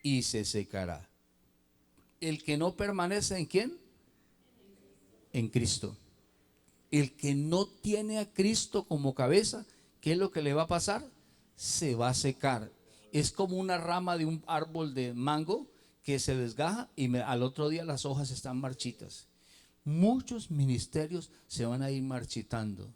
y se secará. El que no permanece ¿en quién? En Cristo. El que no tiene a Cristo como cabeza, ¿qué es lo que le va a pasar? Se va a secar. Es como una rama de un árbol de mango que se desgaja y al otro día las hojas están marchitas. Muchos ministerios se van a ir marchitando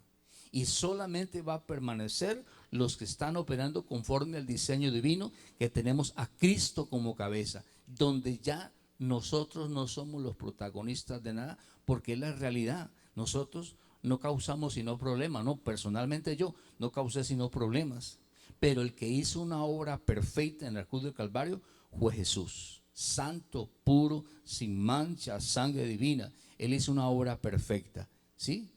y solamente va a permanecer los que están operando conforme al diseño divino, que tenemos a Cristo como cabeza, donde ya nosotros no somos los protagonistas de nada, porque es la realidad. Nosotros no causamos sino problemas, no, personalmente yo no causé sino problemas, pero el que hizo una obra perfecta en la cruz del Calvario fue Jesús, santo, puro, sin mancha, sangre divina. Él hizo una obra perfecta, ¿sí?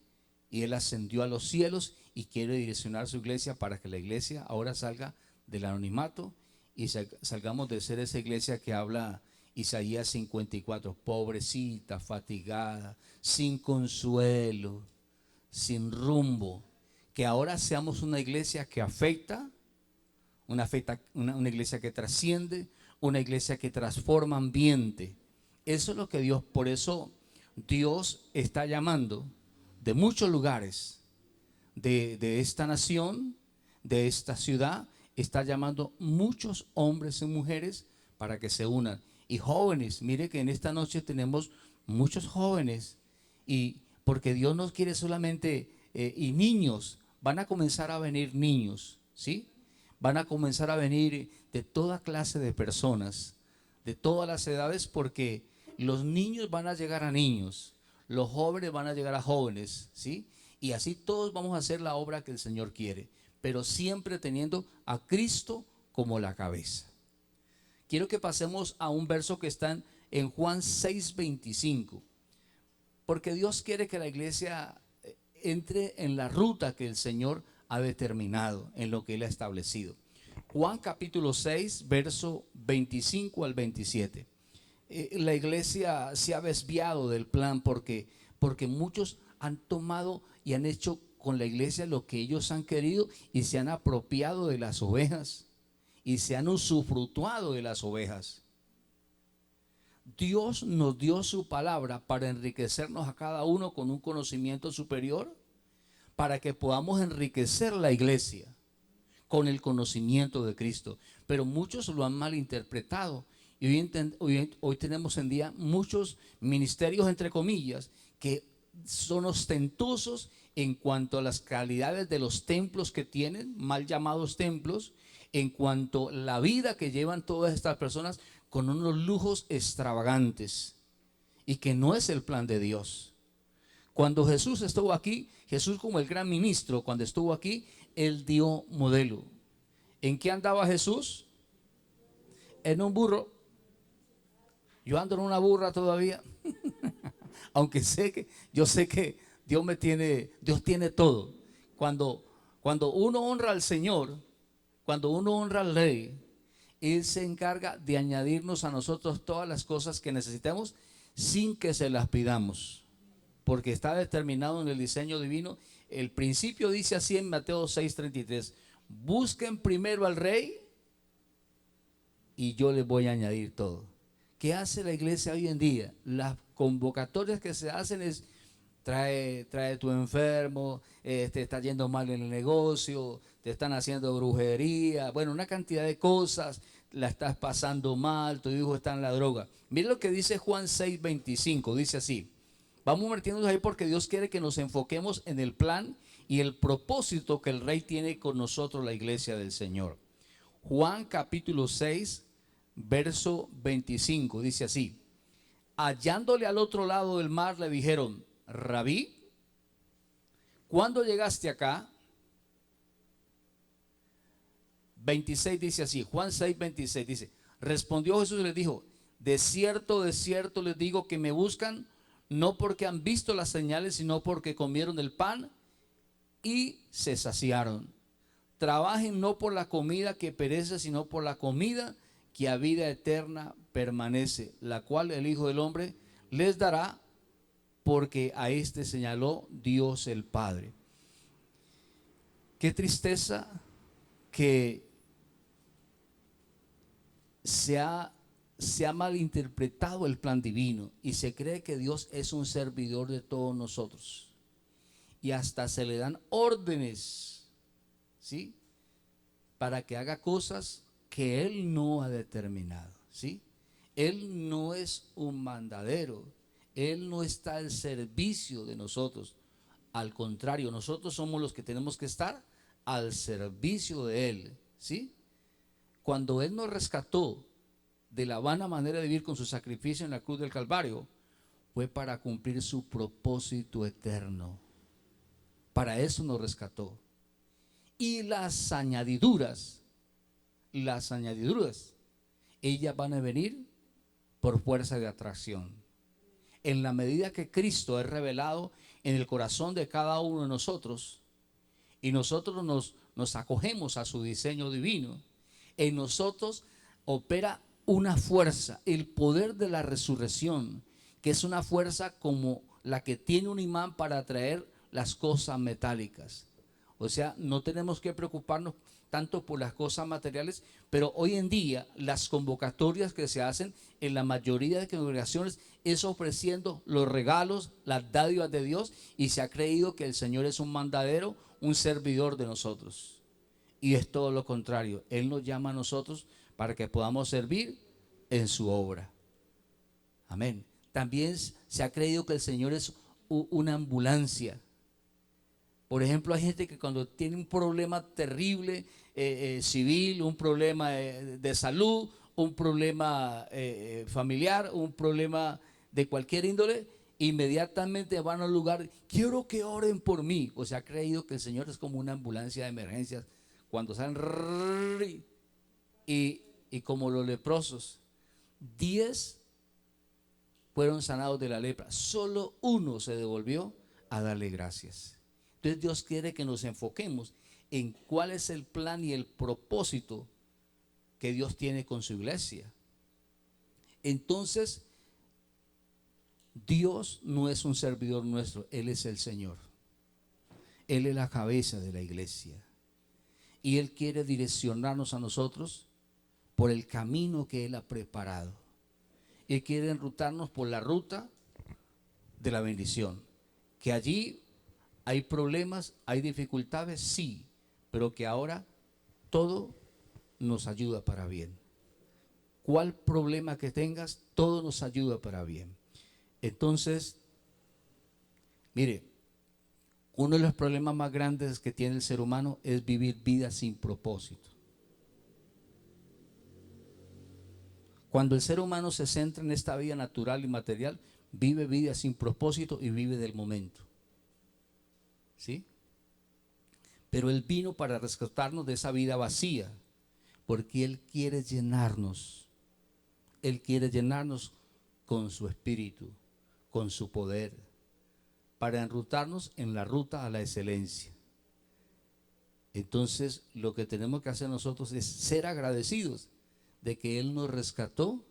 Y Él ascendió a los cielos y quiere direccionar su iglesia para que la iglesia ahora salga del anonimato y salgamos de ser esa iglesia que habla Isaías 54, pobrecita, fatigada, sin consuelo, sin rumbo. Que ahora seamos una iglesia que afecta, una iglesia que trasciende, una iglesia que transforma ambiente. Eso es lo que Dios, por eso Dios está llamando de muchos lugares de esta nación, de esta ciudad, está llamando muchos hombres y mujeres para que se unan. Y jóvenes, mire que en esta noche tenemos muchos jóvenes, y porque Dios no quiere solamente, y niños, van a comenzar a venir niños, ¿sí? Van a comenzar a venir de toda clase de personas, de todas las edades, porque los niños van a llegar a niños, los jóvenes van a llegar a jóvenes, ¿sí? Y así todos vamos a hacer la obra que el Señor quiere, pero siempre teniendo a Cristo como la cabeza. Quiero que pasemos a un verso que está en Juan 6:25, porque Dios quiere que la iglesia entre en la ruta que el Señor ha determinado, en lo que Él ha establecido. Juan capítulo 6, verso 25 al 27. La iglesia se ha desviado del plan porque muchos han tomado y han hecho con la iglesia lo que ellos han querido y se han apropiado de las ovejas y se han usufructuado de las ovejas. Dios nos dio su palabra para enriquecernos a cada uno con un conocimiento superior, para que podamos enriquecer la iglesia con el conocimiento de Cristo. Pero muchos lo han malinterpretado. Y hoy tenemos en día muchos ministerios, entre comillas, que son ostentosos en cuanto a las calidades de los templos que tienen, mal llamados templos, en cuanto a la vida que llevan todas estas personas con unos lujos extravagantes, y que no es el plan de Dios. Cuando Jesús estuvo aquí, Jesús como el gran ministro, cuando estuvo aquí, Él dio modelo. ¿En qué andaba Jesús? En un burro. Yo ando en una burra todavía. Aunque yo sé que Dios tiene todo. Cuando uno honra al Señor, cuando uno honra al Rey, Él se encarga de añadirnos a nosotros todas las cosas que necesitamos sin que se las pidamos, porque está determinado en el diseño divino. El principio dice así en Mateo 6:33: busquen primero al Rey y yo les voy a añadir todo. ¿Qué hace la iglesia hoy en día? Las convocatorias que se hacen es: trae tu enfermo, te está yendo mal en el negocio, te están haciendo brujería, bueno, una cantidad de cosas, la estás pasando mal, tu hijo está en la droga. Mira lo que dice Juan 6:25, dice así. Vamos metiéndonos ahí porque Dios quiere que nos enfoquemos en el plan y el propósito que el Rey tiene con nosotros, la iglesia del Señor. Juan capítulo 6, verso 25, dice así: hallándole al otro lado del mar, le dijeron: Rabí, ¿cuándo llegaste acá? 26 dice así, Juan 6:26 dice: respondió Jesús y les dijo: de cierto les digo que me buscan no porque han visto las señales, sino porque comieron el pan y se saciaron. Trabajen no por la comida que perece, sino por la comida que a vida eterna permanece, la cual el Hijo del Hombre les dará, porque a este señaló Dios el Padre. Qué tristeza que se ha se ha malinterpretado el plan divino y se cree que Dios es un servidor de todos nosotros. Y hasta se le dan órdenes, ¿sí?, para que haga cosas que Él no ha determinado, ¿sí? Él no es un mandadero, Él no está al servicio de nosotros. Al contrario, nosotros somos los que tenemos que estar al servicio de Él, ¿sí? Cuando Él nos rescató de la vana manera de vivir con su sacrificio en la cruz del Calvario, fue para cumplir su propósito eterno. Para eso nos rescató. Y las añadiduras, ellas van a venir por fuerza de atracción. En la medida que Cristo es revelado en el corazón de cada uno de nosotros, y nosotros nos acogemos a su diseño divino, en nosotros opera una fuerza, el poder de la resurrección, que es una fuerza como la que tiene un imán para atraer las cosas metálicas. O sea, no tenemos que preocuparnos tanto por las cosas materiales, pero hoy en día las convocatorias que se hacen en la mayoría de congregaciones es ofreciendo los regalos, las dádivas de Dios, y se ha creído que el Señor es un mandadero, un servidor de nosotros. Y es todo lo contrario. Él nos llama a nosotros para que podamos servir en su obra. Amén. También se ha creído que el Señor es una ambulancia. Por ejemplo, hay gente que cuando tiene un problema terrible civil, un problema de salud, un problema familiar, un problema de cualquier índole, inmediatamente van al lugar, quiero que oren por mí. O sea, ha creído que el Señor es como una ambulancia de emergencias. Cuando salen y como los leprosos, 10 fueron sanados de la lepra, solo uno se devolvió a darle gracias. Entonces Dios quiere que nos enfoquemos en cuál es el plan y el propósito que Dios tiene con su iglesia. Entonces, Dios no es un servidor nuestro, Él es el Señor. Él es la cabeza de la iglesia. Y Él quiere direccionarnos a nosotros por el camino que Él ha preparado. Él quiere enrutarnos por la ruta de la bendición. Que allí hay problemas, hay dificultades, sí, pero que ahora todo nos ayuda para bien. ¿Cuál problema que tengas? Todo nos ayuda para bien. Entonces, mire, uno de los problemas más grandes que tiene el ser humano es vivir vidas sin propósito. Cuando el ser humano se centra en esta vida natural y material, vive vidas sin propósito y vive del momento. ¿Sí? Pero Él vino para rescatarnos de esa vida vacía, porque Él quiere llenarnos. Él quiere llenarnos con su espíritu, con su poder, para enrutarnos en la ruta a la excelencia. Entonces, lo que tenemos que hacer nosotros es ser agradecidos de que Él nos rescató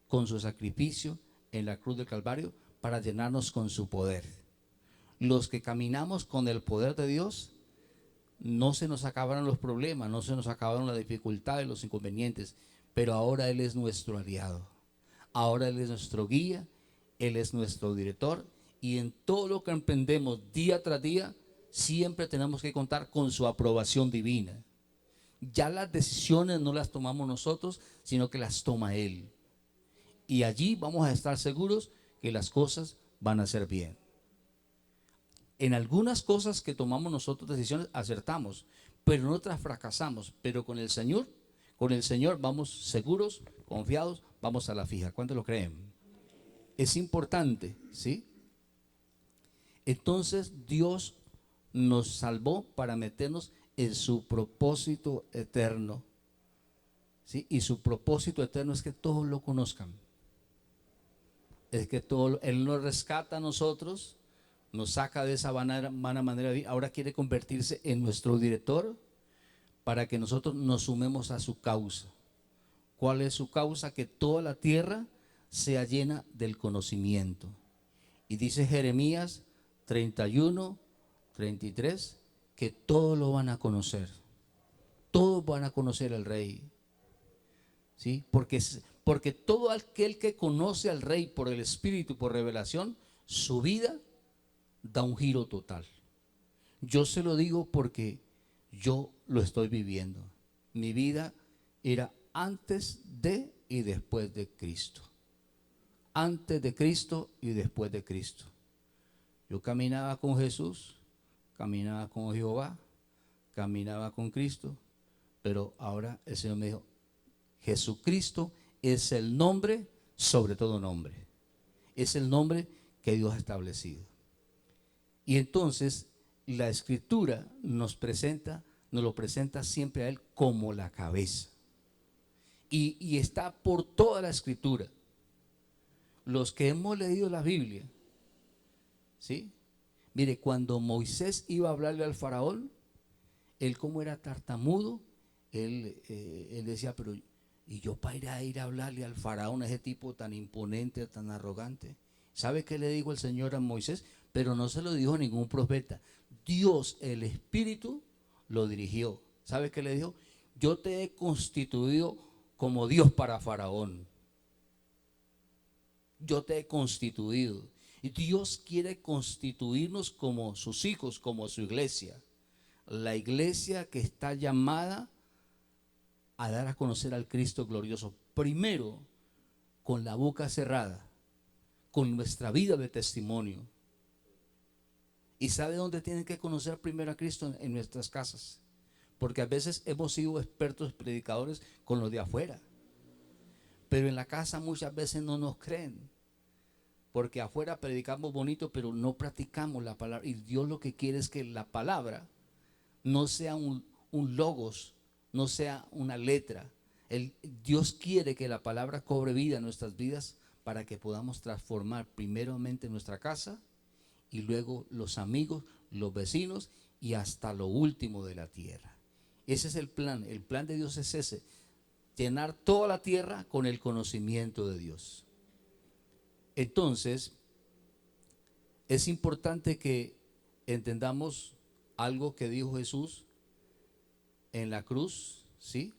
con su sacrificio en la cruz del Calvario para llenarnos con su poder. Los que caminamos con el poder de Dios, no se nos acabaron los problemas, no se nos acabaron las dificultades, los inconvenientes, pero ahora Él es nuestro aliado. Ahora Él es nuestro guía, Él es nuestro director, y en todo lo que emprendemos día tras día, siempre tenemos que contar con su aprobación divina. Ya las decisiones no las tomamos nosotros, sino que las toma Él. Y allí vamos a estar seguros que las cosas van a ser bien. En algunas cosas que tomamos nosotros decisiones acertamos, pero en otras fracasamos. Pero con el Señor vamos seguros, confiados, vamos a la fija. ¿Cuántos lo creen? Es importante, ¿sí? Entonces Dios nos salvó para meternos en su propósito eterno, ¿sí? Y su propósito eterno es que todos lo conozcan. Es que Él nos rescata a nosotros, nos saca de esa vana manera de vivir. Ahora quiere convertirse en nuestro director para que nosotros nos sumemos a su causa. ¿Cuál es su causa? Que toda la tierra sea llena del conocimiento. Y dice Jeremías 31, 33, que todos lo van a conocer. Todos van a conocer al Rey. ¿Sí? Porque Porque todo aquel que conoce al Rey por el Espíritu, por revelación, su vida da un giro total. Yo se lo digo porque yo lo estoy viviendo. Mi vida era antes de y después de Cristo. Antes de Cristo y después de Cristo. Yo caminaba con Jesús, caminaba con Jehová, caminaba con Cristo, pero ahora el Señor me dijo, Jesucristo es el nombre sobre todo nombre. Es el nombre que Dios ha establecido. Y entonces la Escritura nos lo presenta siempre a Él como la cabeza. Y está por toda la Escritura. Los que hemos leído la Biblia, ¿sí? Mire, cuando Moisés iba a hablarle al faraón, él como era tartamudo, él decía, pero ¿y yo para ir a hablarle al faraón, a ese tipo tan imponente, tan arrogante? ¿Sabe qué le dijo el Señor a Moisés? Pero no se lo dijo ningún profeta. Dios, el Espíritu, lo dirigió. ¿Sabe qué le dijo? Yo te he constituido como Dios para faraón. Yo te he constituido. Y Dios quiere constituirnos como sus hijos, como su iglesia. La iglesia que está llamada a dar a conocer al Cristo glorioso. Primero, con la boca cerrada, con nuestra vida de testimonio. ¿Y sabe dónde tienen que conocer primero a Cristo? En nuestras casas. Porque a veces hemos sido expertos predicadores con los de afuera. Pero en la casa muchas veces no nos creen. Porque afuera predicamos bonito, pero no practicamos la palabra. Y Dios lo que quiere es que la palabra no sea un logos, no sea una letra. Dios quiere que la palabra cobre vida en nuestras vidas para que podamos transformar primeramente nuestra casa y luego los amigos, los vecinos y hasta lo último de la tierra. Ese es el plan de Dios es ese, llenar toda la tierra con el conocimiento de Dios. Entonces, es importante que entendamos algo que dijo Jesús en la cruz, ¿sí?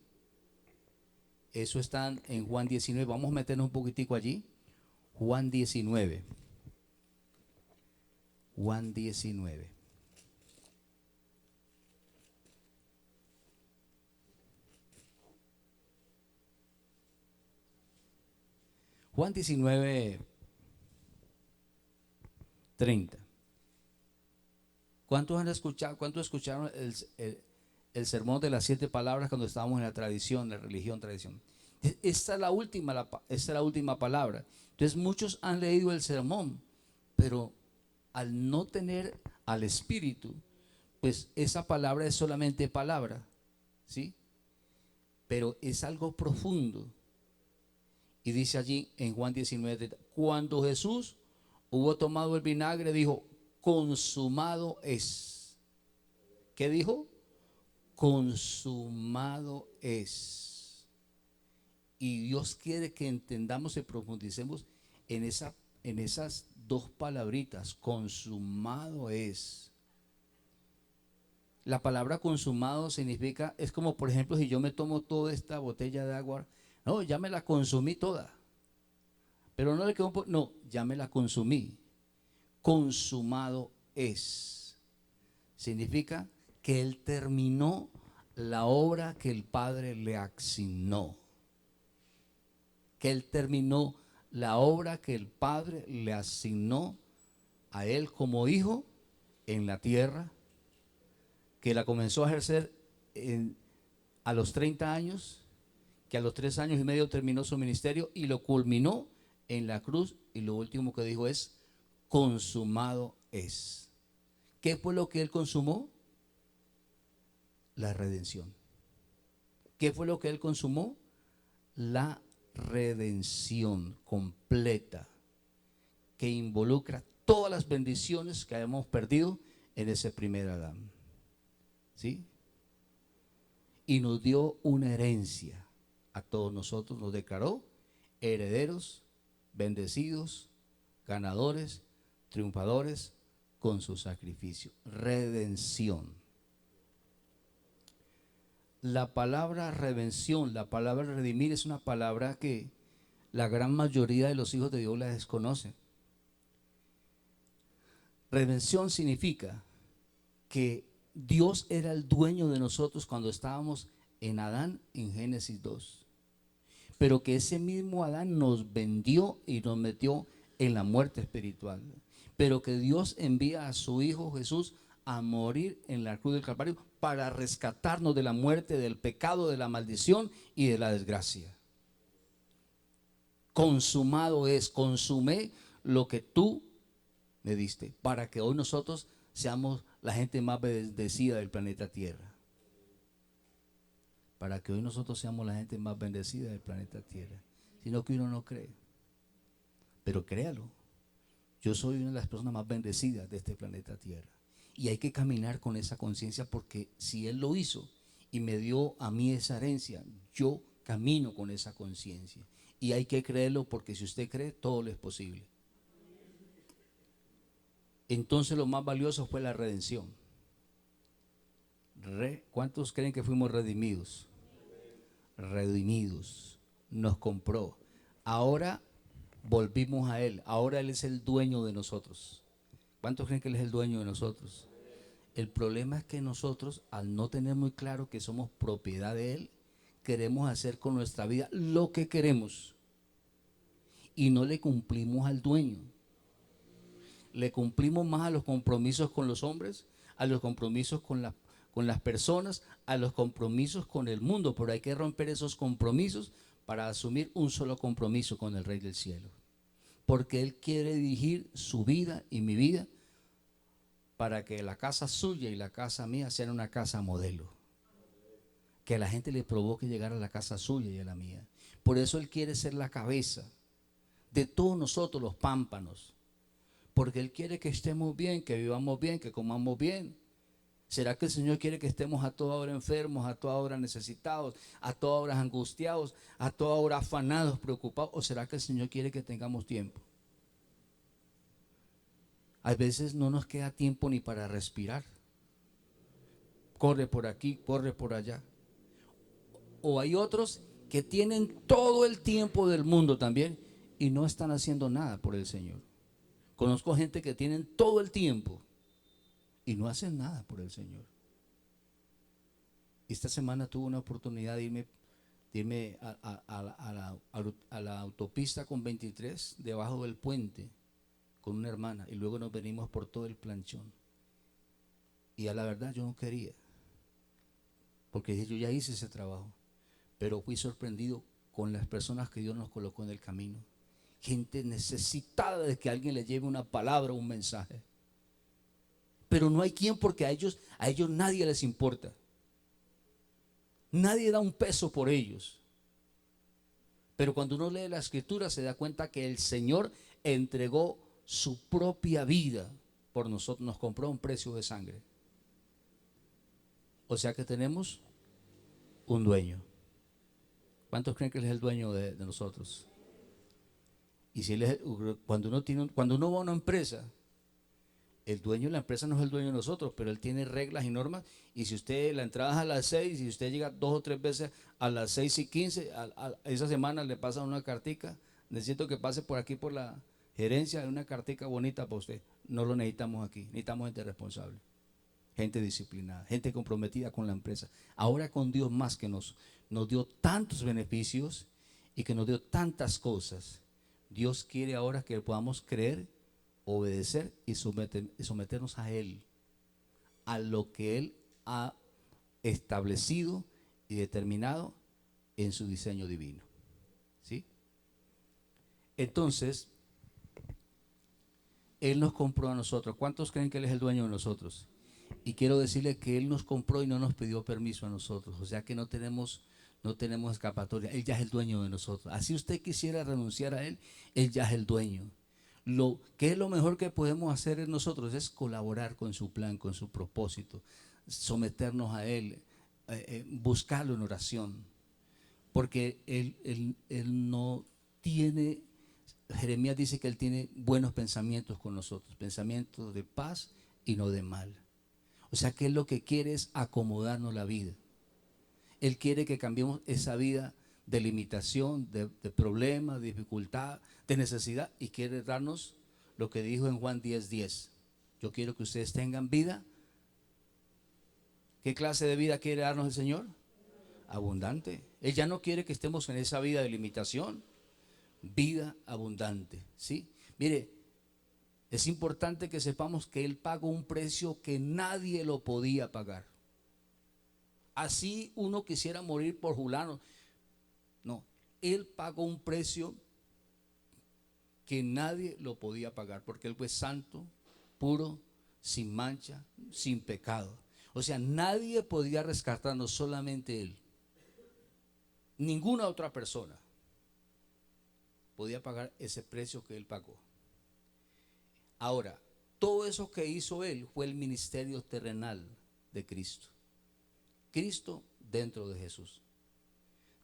Eso está en Juan 19. Vamos a meternos un poquitico allí. Juan 19. Juan 19. Juan 19, 30. ¿Cuántos han escuchado, cuántos escucharon el sermón de las 7 palabras cuando estábamos en la tradición, la religión, tradición? Esta es la última palabra. Entonces muchos han leído el sermón, pero al no tener al Espíritu, pues esa palabra es solamente palabra, ¿sí? Pero es algo profundo. Y dice allí en Juan 19, cuando Jesús hubo tomado el vinagre, dijo, consumado es. ¿Qué dijo? Consumado es. Y Dios quiere que entendamos y profundicemos en esas 2 palabritas, consumado es. La palabra consumado significa, es como por ejemplo si yo me tomo toda esta botella de agua, no, ya me la consumí toda, pero no le quedó no, ya me la consumí. Consumado es. Significa que Él terminó la obra que el Padre le asignó. Que Él terminó la obra que el Padre le asignó a Él como hijo en la tierra, que la comenzó a ejercer a los 30 años, que a los 3 años y medio terminó su ministerio y lo culminó en la cruz, y lo último que dijo es, consumado es. ¿Qué fue lo que Él consumó? La redención. ¿Qué fue lo que Él consumó? La redención completa, que involucra todas las bendiciones que hemos perdido en ese primer Adán, ¿sí? Y nos dio una herencia a todos nosotros, nos declaró herederos, bendecidos, ganadores, triunfadores con su sacrificio. Redención. La palabra redención, la palabra redimir es una palabra que la gran mayoría de los hijos de Dios la desconocen. Redención significa que Dios era el dueño de nosotros cuando estábamos en Adán en Génesis 2. Pero que ese mismo Adán nos vendió y nos metió en la muerte espiritual. Pero que Dios envía a su Hijo Jesús a morir en la cruz del Calvario para rescatarnos de la muerte, del pecado, de la maldición y de la desgracia. Consumado es, consumé lo que tú me diste, para que hoy nosotros seamos la gente más bendecida del planeta Tierra. Para que hoy nosotros seamos la gente más bendecida del planeta Tierra. Sino que uno no cree. Pero créalo. Yo soy una de las personas más bendecidas de este planeta Tierra. Y hay que caminar con esa conciencia, porque si Él lo hizo y me dio a mí esa herencia, yo camino con esa conciencia. Y hay que creerlo, porque si usted cree, todo le es posible. Entonces lo más valioso fue la redención. ¿Cuántos creen que fuimos redimidos? Redimidos. Nos compró. Ahora volvimos a Él. Ahora Él es el dueño de nosotros. ¿Cuántos creen que Él es el dueño de nosotros? El problema es que nosotros, al no tener muy claro que somos propiedad de Él, queremos hacer con nuestra vida lo que queremos y no le cumplimos al dueño. Le cumplimos más a los compromisos con los hombres, a los compromisos con las personas, a los compromisos con el mundo, pero hay que romper esos compromisos para asumir un solo compromiso con el Rey del Cielo, porque Él quiere dirigir su vida y mi vida para que la casa suya y la casa mía sean una casa modelo, que a la gente le provoque llegar a la casa suya y a la mía. Por eso Él quiere ser la cabeza de todos nosotros los pámpanos, porque Él quiere que estemos bien, que vivamos bien, que comamos bien. ¿Será que el Señor quiere que estemos a toda hora enfermos, a toda hora necesitados, a toda hora angustiados, a toda hora afanados, preocupados? ¿O será que el Señor quiere que tengamos tiempo? A veces no nos queda tiempo ni para respirar. Corre por aquí, corre por allá. O hay otros que tienen todo el tiempo del mundo también y no están haciendo nada por el Señor. Conozco gente que tienen todo el tiempo y no hacen nada por el Señor. Esta semana tuve una oportunidad de irme a la autopista con 23 debajo del puente con una hermana, y luego nos venimos por todo el planchón. Y a la verdad yo no quería, porque yo ya hice ese trabajo, pero fui sorprendido con las personas que Dios nos colocó en el camino. Gente necesitada de que alguien le lleve una palabra, un mensaje. Pero no hay quien, porque a ellos nadie les importa. Nadie da un peso por ellos. Pero cuando uno lee la Escritura se da cuenta que el Señor entregó su propia vida por nosotros, nos compró a un precio de sangre. O sea que tenemos un dueño. ¿Cuántos creen que Él es el dueño de nosotros? Y si Él es, cuando uno va a una empresa, el dueño de la empresa no es el dueño de nosotros, pero Él tiene reglas y normas. Y si usted, la entrada es a las 6, y si usted llega 2 o 3 veces a las 6:15, esa semana le pasa una cartica. Necesito que pase por aquí por la gerencia, una cartica bonita para usted. No lo necesitamos aquí, necesitamos gente responsable, gente disciplinada, gente comprometida con la empresa. Ahora con Dios más, que nos dio tantos beneficios y que nos dio tantas cosas. Dios quiere ahora que podamos creer, obedecer y someternos a Él, a lo que Él ha establecido y determinado en su diseño divino. ¿Sí? Entonces, Él nos compró a nosotros. ¿Cuántos creen que Él es el dueño de nosotros? Y quiero decirle que Él nos compró y no nos pidió permiso a nosotros. O sea que no tenemos escapatoria. Él ya es el dueño de nosotros. Así usted quisiera renunciar a Él, Él ya es el dueño. Lo que es lo mejor que podemos hacer en nosotros es colaborar con su plan, con su propósito, someternos a Él, buscarlo en oración, porque él no tiene, Jeremías dice que Él tiene buenos pensamientos con nosotros, pensamientos de paz y no de mal. O sea que Él lo que quiere es acomodarnos la vida. Él quiere que cambiemos esa vida de limitación, de problema, de dificultad, de necesidad, y quiere darnos lo que dijo en Juan 10:10. Yo quiero que ustedes tengan vida. ¿Qué clase de vida quiere darnos el Señor? Abundante. Él ya no quiere que estemos en esa vida de limitación. Vida abundante, ¿sí? Mire, es importante que sepamos que Él pagó un precio que nadie lo podía pagar. Así uno quisiera morir por fulano. No, Él pagó un precio que nadie lo podía pagar, porque Él fue santo, puro, sin mancha, sin pecado. O sea, nadie podía rescatarnos, solamente Él. Ninguna otra persona podía pagar ese precio que Él pagó. Ahora, todo eso que hizo Él fue el ministerio terrenal de Cristo. Cristo dentro de Jesús.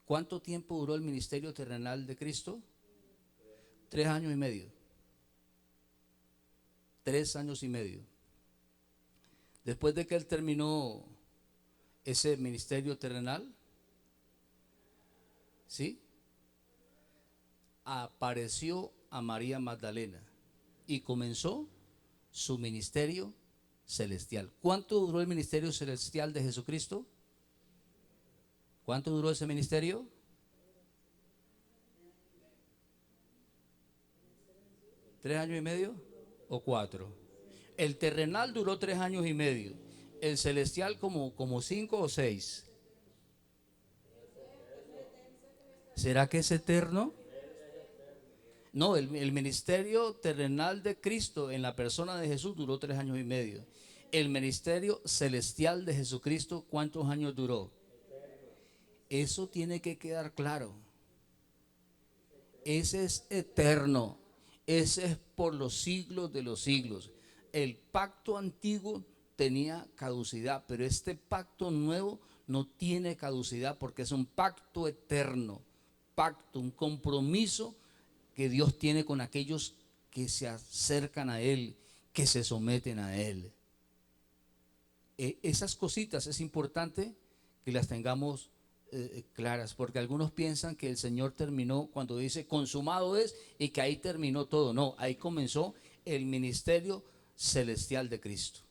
¿Cuánto tiempo duró el ministerio terrenal de Cristo? 3 años y medio. 3 años y medio. Después de que Él terminó ese ministerio terrenal, ¿sí?, apareció a María Magdalena y comenzó su ministerio celestial. ¿Cuánto duró el ministerio celestial de Jesucristo? ¿Cuánto duró ese ministerio? ¿3 años y medio o 4? El terrenal duró 3 años y medio. El celestial como 5 o 6. ¿Será que es eterno? No, el ministerio terrenal de Cristo en la persona de Jesús duró 3 años y medio. El ministerio celestial de Jesucristo, ¿cuántos años duró? Eso tiene que quedar claro. Ese es eterno. Ese es por los siglos de los siglos. El pacto antiguo tenía caducidad, pero este pacto nuevo no tiene caducidad, porque es un pacto eterno. Pacto, un compromiso que Dios tiene con aquellos que se acercan a Él, que se someten a Él. Esas cositas es importante que las tengamos claras, porque algunos piensan que el Señor terminó cuando dice consumado es, y que ahí terminó todo. No, ahí comenzó el ministerio celestial de Cristo.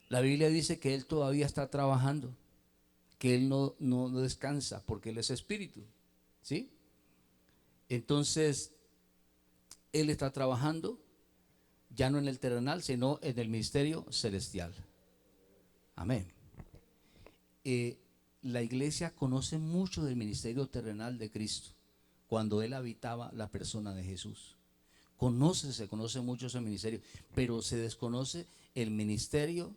La Biblia dice que Él todavía está trabajando, que Él no descansa, porque Él es espíritu, ¿sí? Entonces, Él está trabajando ya no en el terrenal, sino en el ministerio celestial. Amén. La iglesia conoce mucho del ministerio terrenal de Cristo cuando Él habitaba la persona de Jesús. Se conoce mucho ese ministerio, pero se desconoce el ministerio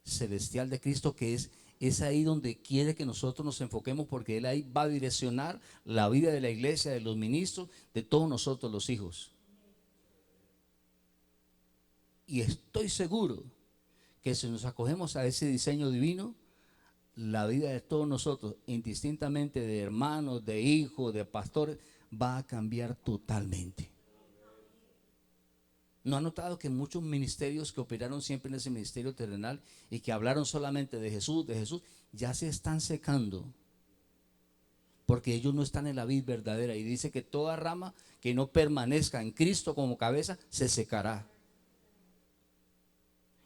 celestial de Cristo, que es ahí donde quiere que nosotros nos enfoquemos, porque Él ahí va a direccionar la vida de la iglesia, de los ministros, de todos nosotros los hijos. Y estoy seguro que si nos acogemos a ese diseño divino, la vida de todos nosotros, indistintamente de hermanos, de hijos, de pastores, va a cambiar totalmente. ¿No ha notado que muchos ministerios que operaron siempre en ese ministerio terrenal y que hablaron solamente de Jesús, ya se están secando? Porque ellos no están en la vid verdadera. Y dice que toda rama que no permanezca en Cristo como cabeza se secará.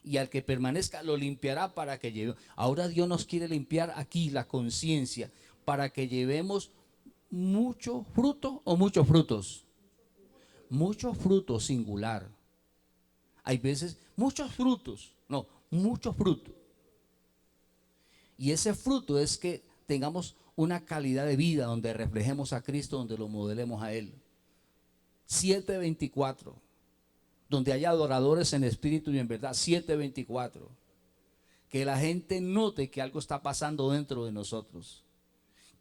Y al que permanezca lo limpiará para que lleve. Ahora Dios nos quiere limpiar aquí la conciencia para que llevemos mucho fruto o muchos frutos. Muchos frutos singular. Hay veces muchos frutos, no, muchos frutos. Y ese fruto es que tengamos una calidad de vida donde reflejemos a Cristo, donde lo modelemos a Él. 7:24. Donde haya adoradores en espíritu y en verdad. 7:24. Que la gente note que algo está pasando dentro de nosotros.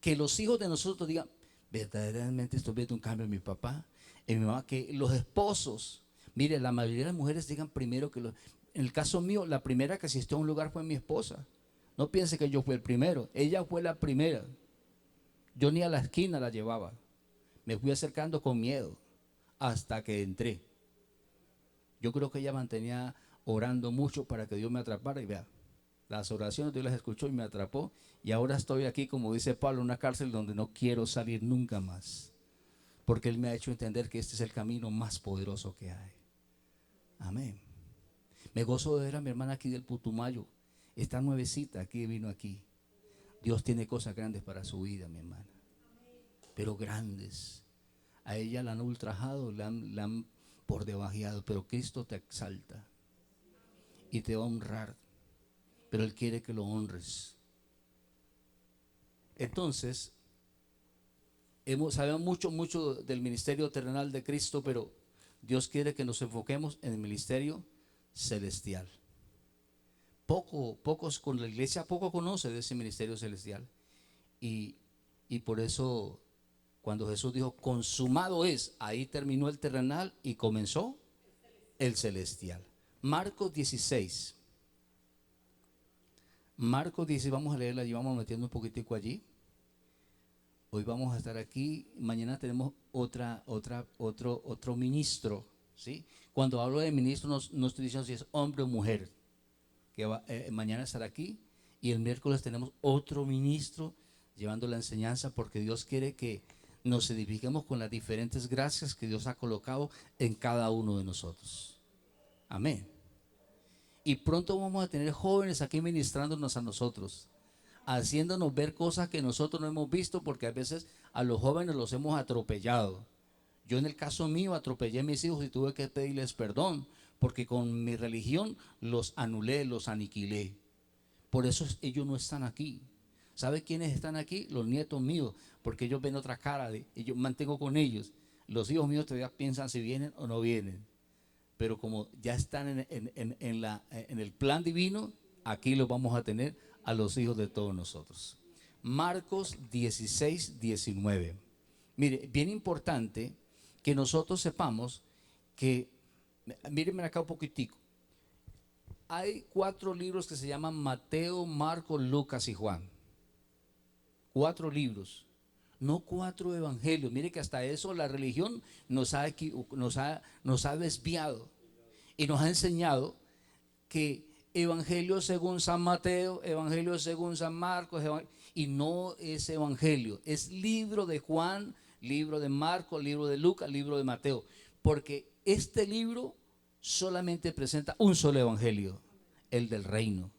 Que los hijos de nosotros digan, verdaderamente estoy viendo un cambio en mi papá, en mi mamá. Que los esposos, mire, la mayoría de las mujeres digan primero que en el caso mío, la primera que asistió a un lugar fue mi esposa. No piense que yo fui el primero, ella fue la primera. Yo ni a la esquina la llevaba. Me fui acercando con miedo hasta que entré. Yo creo que ella mantenía orando mucho para que Dios me atrapara, y vea, Las oraciones Dios las escuchó y me atrapó. Y ahora estoy aquí, como dice Pablo, en una cárcel donde no quiero salir nunca más. Porque Él me ha hecho entender que este es el camino más poderoso que hay. Amén. Me gozo de ver a mi hermana aquí del Putumayo. Está nuevecita, aquí vino aquí. Dios tiene cosas grandes para su vida, mi hermana. Pero grandes. A ella la han ultrajado, la han por debajeado, pero Cristo te exalta y te va a honrar. Pero Él quiere que lo honres. Entonces, sabemos mucho del ministerio terrenal de Cristo, pero Dios quiere que nos enfoquemos en el ministerio celestial. Pocos con la iglesia, poco conoce de ese ministerio celestial. Y por eso, cuando Jesús dijo, consumado es, ahí terminó el terrenal y comenzó el celestial. Marcos 16. Marcos 16, vamos a leerla y vamos metiendo un poquitico allí. Hoy vamos a estar aquí, mañana tenemos otro ministro, ¿sí? Cuando hablo de ministro no estoy diciendo si es hombre o mujer, que mañana estará aquí, y el miércoles tenemos otro ministro llevando la enseñanza, porque Dios quiere que nos edifiquemos con las diferentes gracias que Dios ha colocado en cada uno de nosotros. Amén. Y pronto vamos a tener jóvenes aquí ministrándonos a nosotros, haciéndonos ver cosas que nosotros no hemos visto, porque a veces a los jóvenes los hemos atropellado. Yo en el caso mío atropellé a mis hijos y tuve que pedirles perdón, porque con mi religión los anulé, los aniquilé. Por eso ellos no están aquí. ¿Sabe quiénes están aquí? Los nietos míos, porque ellos ven otra cara y yo mantengo con ellos. Los hijos míos todavía piensan si vienen o no vienen. Pero como ya están en el plan divino, aquí los vamos a tener a los hijos de todos nosotros. Marcos 16, 19. Mire, bien importante que nosotros sepamos que, mírenme acá un poquitico. Hay 4 libros que se llaman Mateo, Marcos, Lucas y Juan. 4 libros, no 4 evangelios. Mire que hasta eso la religión nos ha desviado y nos ha enseñado que evangelio según San Mateo, evangelio según San Marcos, y no es evangelio, es libro de Juan, libro de Marcos, libro de Lucas, libro de Mateo, porque este libro solamente presenta un solo evangelio, el del reino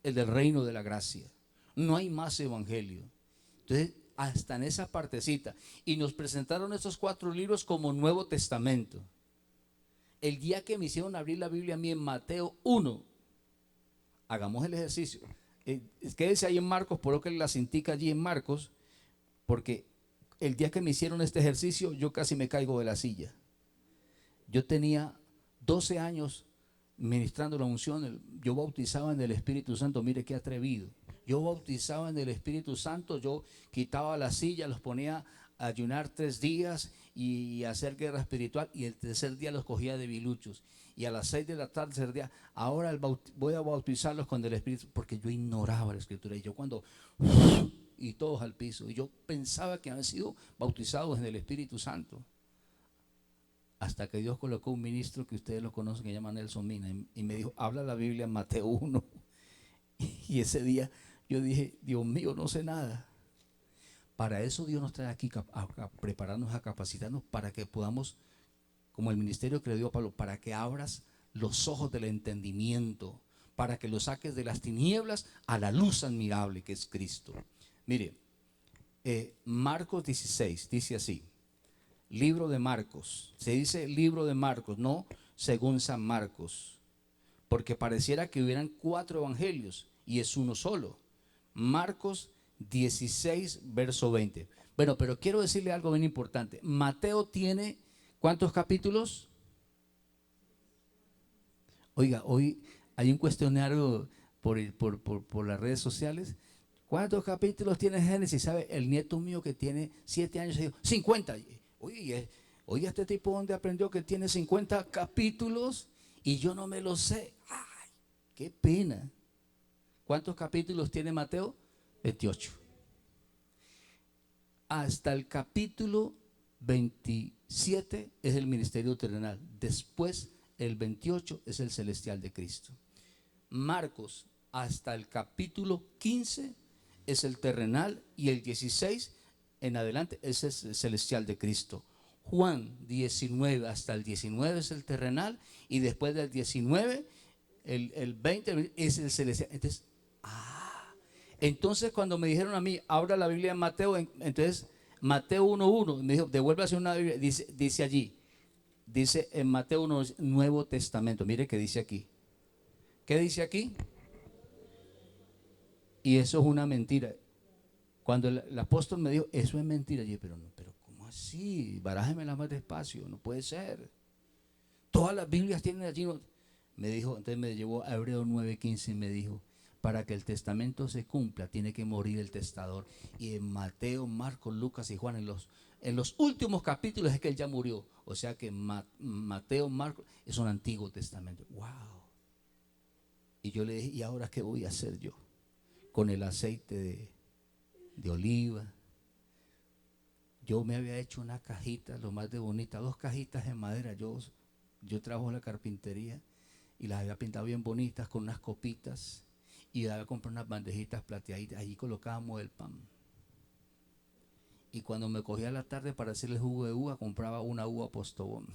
de la gracia. No hay más evangelio. Entonces, hasta en esa partecita. Y nos presentaron estos 4 libros como Nuevo Testamento. El día que me hicieron abrir la Biblia a mí en Mateo 1, hagamos el ejercicio. Quédese ahí en Marcos, por lo que la cintica allí en Marcos, porque el día que me hicieron este ejercicio, yo casi me caigo de la silla. Yo tenía 12 años ministrando la unción, yo bautizaba en el Espíritu Santo. Mire qué atrevido. Yo bautizaba en el Espíritu Santo, yo quitaba la silla, los ponía a ayunar 3 días y hacer guerra espiritual, y el tercer día los cogía de biluchos. Y a las 6 de la tarde, tercer día, ahora voy a bautizarlos con el Espíritu, porque yo ignoraba la Escritura. Y yo cuando, y todos al piso, y yo pensaba que habían sido bautizados en el Espíritu Santo. Hasta que Dios colocó un ministro que ustedes lo conocen, que se llama Nelson Mina, y me dijo, habla la Biblia en Mateo 1. Y ese día yo dije, Dios mío, no sé nada. Para eso Dios nos trae aquí a prepararnos, a capacitarnos, para que podamos, como el ministerio que le dio a Pablo, para que abras los ojos del entendimiento, para que lo saques de las tinieblas a la luz admirable que es Cristo. Mire, Marcos 16 dice así. Libro de Marcos, se dice libro de Marcos, no según San Marcos, porque pareciera que hubieran 4 evangelios y es uno solo. Marcos 16, verso 20. Bueno, pero quiero decirle algo bien importante. Mateo tiene ¿cuántos capítulos? Oiga, hoy hay un cuestionario por las redes sociales. ¿Cuántos capítulos tiene Génesis? ¿Sabe? El nieto mío que tiene 7 años dijo 50. Oye, este tipo donde aprendió que tiene 50 capítulos y yo no me lo sé. Ay, qué pena. ¿Cuántos capítulos tiene Mateo? 28. Hasta el capítulo 27 es el ministerio terrenal. Después el 28 es el celestial de Cristo. Marcos hasta el capítulo 15 es el terrenal y el 16 en adelante es el celestial de Cristo. Juan 19 hasta el 19 es el terrenal y después del 19 el 20 es el celestial. Entonces cuando me dijeron a mí, abra la Biblia en Mateo, entonces Mateo 1:1, me dijo, devuélvase una Biblia, dice allí, dice en Mateo 1, Nuevo Testamento, mire que dice aquí. ¿Qué dice aquí? Y eso es una mentira. Cuando el apóstol me dijo, eso es mentira, yo dije, pero ¿cómo así? Barájemela más despacio, no puede ser. Todas las Biblias tienen allí. Me dijo, entonces me llevó a Hebreos 9:15 y me dijo, para que el testamento se cumpla, tiene que morir el testador. Y en Mateo, Marcos, Lucas y Juan, en los últimos capítulos es que él ya murió. O sea que Mateo, Marcos, es un antiguo testamento. ¡Wow! Y yo le dije, ¿y ahora qué voy a hacer yo? Con el aceite de oliva. Yo me había hecho una cajita, lo más de bonita, 2 cajitas en madera. Yo trabajo en la carpintería y las había pintado bien bonitas con unas copitas. Y había comprado unas bandejitas plateaditas. Allí colocábamos el pan. Y cuando me cogía la tarde para hacer el jugo de uva, compraba una uva Postobón.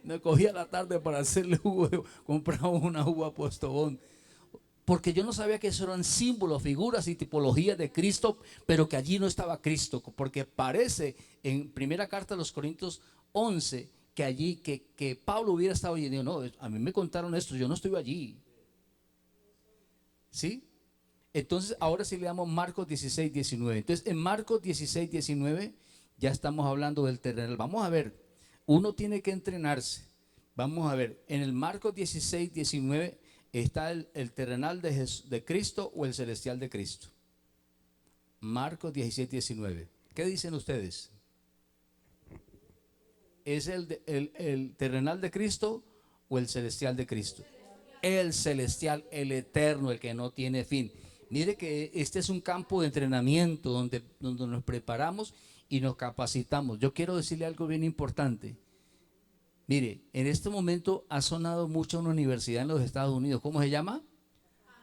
Me cogía la tarde para hacerle jugo de uva, compraba una uva Postobón. Porque yo no sabía que eso eran símbolos, figuras y tipologías de Cristo, pero que allí no estaba Cristo. Porque parece en primera carta de los Corintios 11 que allí, que Pablo hubiera estado allí. No, a mí me contaron esto, yo no estuve allí. ¿Sí? Entonces, ahora sí le damos Marcos 16:19. Entonces, en Marcos 16:19 ya estamos hablando del terrenal. Vamos a ver, uno tiene que entrenarse. Vamos a ver, en el Marcos 16:19 está el terrenal de Cristo o el celestial de Cristo. Marcos 16:19. ¿Qué dicen ustedes? ¿Es el terrenal de Cristo o el celestial de Cristo? El celestial, el eterno, el que no tiene fin. Mire que este es un campo de entrenamiento donde nos preparamos y nos capacitamos. Yo quiero decirle algo bien importante. Mire, en este momento ha sonado mucho una universidad en los Estados Unidos. ¿Cómo se llama?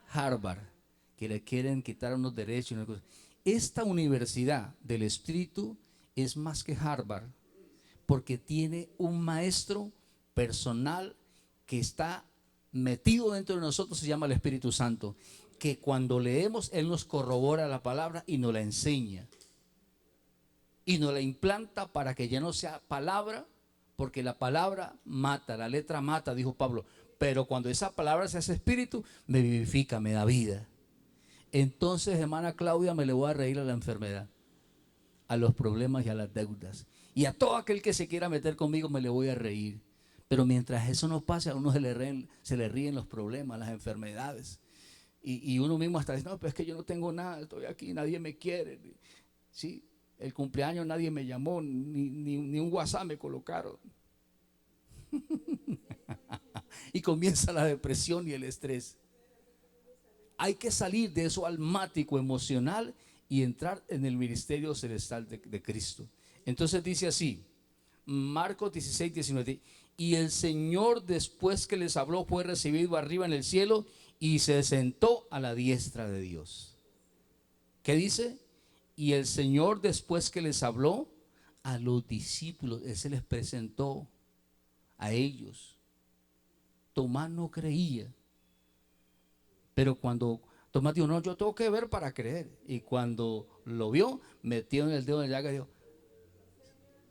Harvard, que le quieren quitar unos derechos y unas cosas. Esta universidad del Espíritu es más que Harvard, porque tiene un maestro personal que está metido dentro de nosotros, se llama el Espíritu Santo, que cuando leemos Él nos corrobora la palabra y nos la enseña y nos la implanta para que ya no sea palabra, porque la palabra mata, la letra mata, dijo Pablo, pero cuando esa palabra se hace espíritu, me vivifica, me da vida. Entonces, hermana Claudia, me le voy a reír a la enfermedad, a los problemas y a las deudas. Y a todo aquel que se quiera meter conmigo me le voy a reír. Pero mientras eso no pase, a uno se le ríen los problemas, las enfermedades. Y uno mismo hasta dice, no, pero es que yo no tengo nada, estoy aquí, nadie me quiere. ¿Sí? El cumpleaños nadie me llamó, ni un WhatsApp me colocaron. Y comienza la depresión y el estrés. Hay que salir de eso almático emocional y entrar en el ministerio celestial de Cristo. Entonces dice así, Marcos 16:19, y el Señor después que les habló fue recibido arriba en el cielo y se sentó a la diestra de Dios. ¿Qué dice? Y el Señor después que les habló a los discípulos, Él se les presentó a ellos. Tomás no creía, pero cuando Tomás dijo, no, yo tengo que ver para creer, y cuando lo vio, metió en el dedo en la llaga y dijo,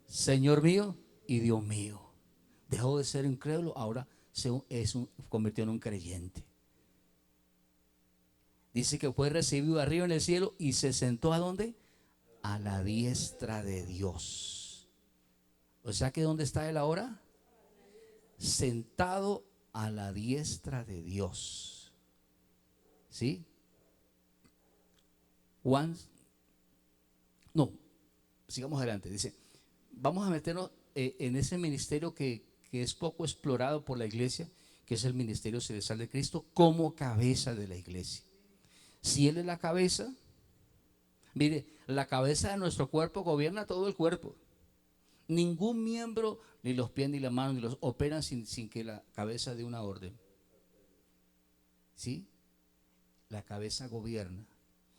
Señor mío y Dios mío. Dejó de ser incrédulo, ahora se convirtió en un creyente. Dice que fue recibido arriba en el cielo y se sentó ¿a dónde? A la diestra de Dios. O sea que ¿dónde está él ahora? Sentado a la diestra de Dios. ¿Sí? Sigamos adelante. Dice, vamos a meternos en ese ministerio que es poco explorado por la iglesia, que es el ministerio celestial de Cristo como cabeza de la iglesia. Si Él es la cabeza, mire, la cabeza de nuestro cuerpo gobierna todo el cuerpo. Ningún miembro, ni los pies, ni las manos, ni los operan sin que la cabeza dé una orden. ¿Sí? La cabeza gobierna.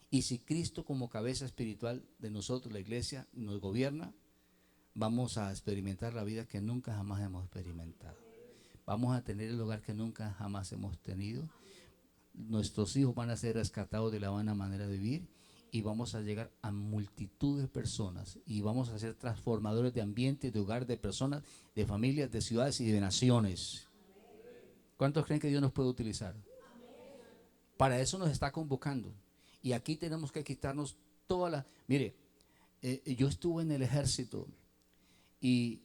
Y si Cristo como cabeza espiritual de nosotros, la iglesia, nos gobierna, vamos a experimentar la vida que nunca jamás hemos experimentado. Vamos a tener el hogar que nunca jamás hemos tenido. Nuestros hijos van a ser rescatados de la vana manera de vivir y vamos a llegar a multitud de personas y vamos a ser transformadores de ambiente, de hogar, de personas, de familias, de ciudades y de naciones. ¿Cuántos creen que Dios nos puede utilizar? Para eso nos está convocando. Y aquí tenemos que quitarnos toda la... Mire, yo estuve en el ejército y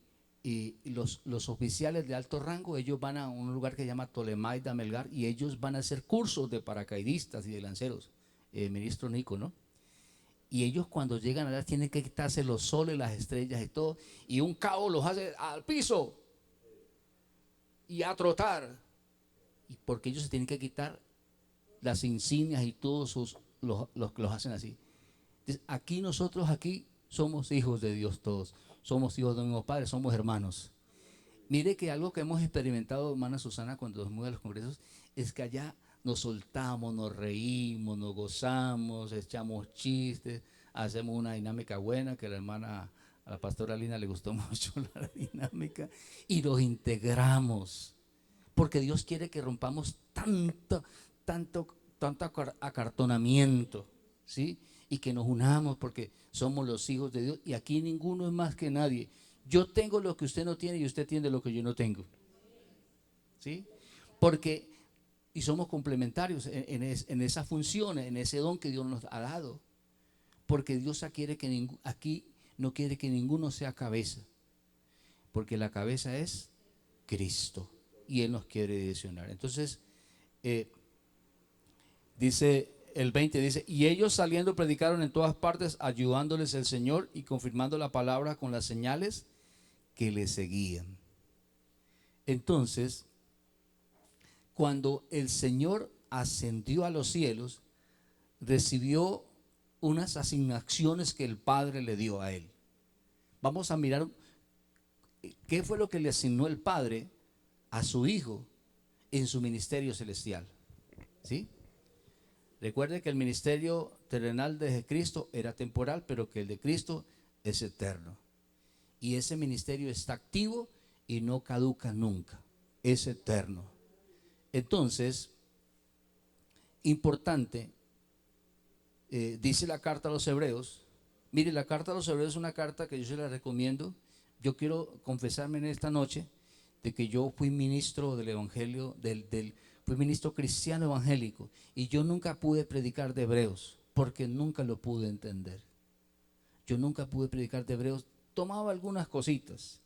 los oficiales de alto rango, ellos van a un lugar que se llama Tolemaida Melgar y ellos van a hacer cursos de paracaidistas y de lanceros, ministro Nico, ¿no? Y ellos cuando llegan allá tienen que quitarse los soles, las estrellas y todo, y un cabo los hace al piso y a trotar, y porque ellos se tienen que quitar las insignias y todos los que los hacen así. Entonces, aquí nosotros somos hijos de Dios todos. Somos hijos de un mismo Padre, somos hermanos. Mire que algo que hemos experimentado, hermana Susana, cuando nos mueve a los congresos, es que allá nos soltamos, nos reímos, nos gozamos, echamos chistes, hacemos una dinámica buena, que a la pastora Lina le gustó mucho la dinámica, y nos integramos, porque Dios quiere que rompamos tanto acartonamiento, ¿sí? Y que nos unamos porque somos los hijos de Dios y aquí ninguno es más que nadie. Yo tengo lo que usted no tiene y usted tiene lo que yo no tengo, ¿sí? Porque, y somos complementarios en esa función, en ese don que Dios nos ha dado. Porque Dios aquí no quiere que ninguno sea cabeza, porque la cabeza es Cristo y Él nos quiere direccionar. Entonces, dice el 20, dice, y ellos saliendo predicaron en todas partes, ayudándoles el Señor y confirmando la palabra con las señales que le seguían. Entonces, cuando el Señor ascendió a los cielos, recibió unas asignaciones que el Padre le dio a él. Vamos a mirar qué fue lo que le asignó el Padre a su Hijo en su ministerio celestial. ¿Sí? Recuerde que el ministerio terrenal de Cristo era temporal, pero que el de Cristo es eterno. Y ese ministerio está activo y no caduca nunca. Es eterno. Entonces, importante, dice la carta a los Hebreos. Mire, la carta a los Hebreos es una carta que yo se la recomiendo. Yo quiero confesarme en esta noche de que yo fui ministro del evangelio, fui ministro cristiano evangélico y yo nunca pude predicar de Hebreos porque nunca lo pude entender. Yo nunca pude predicar de Hebreos, tomaba algunas cositas,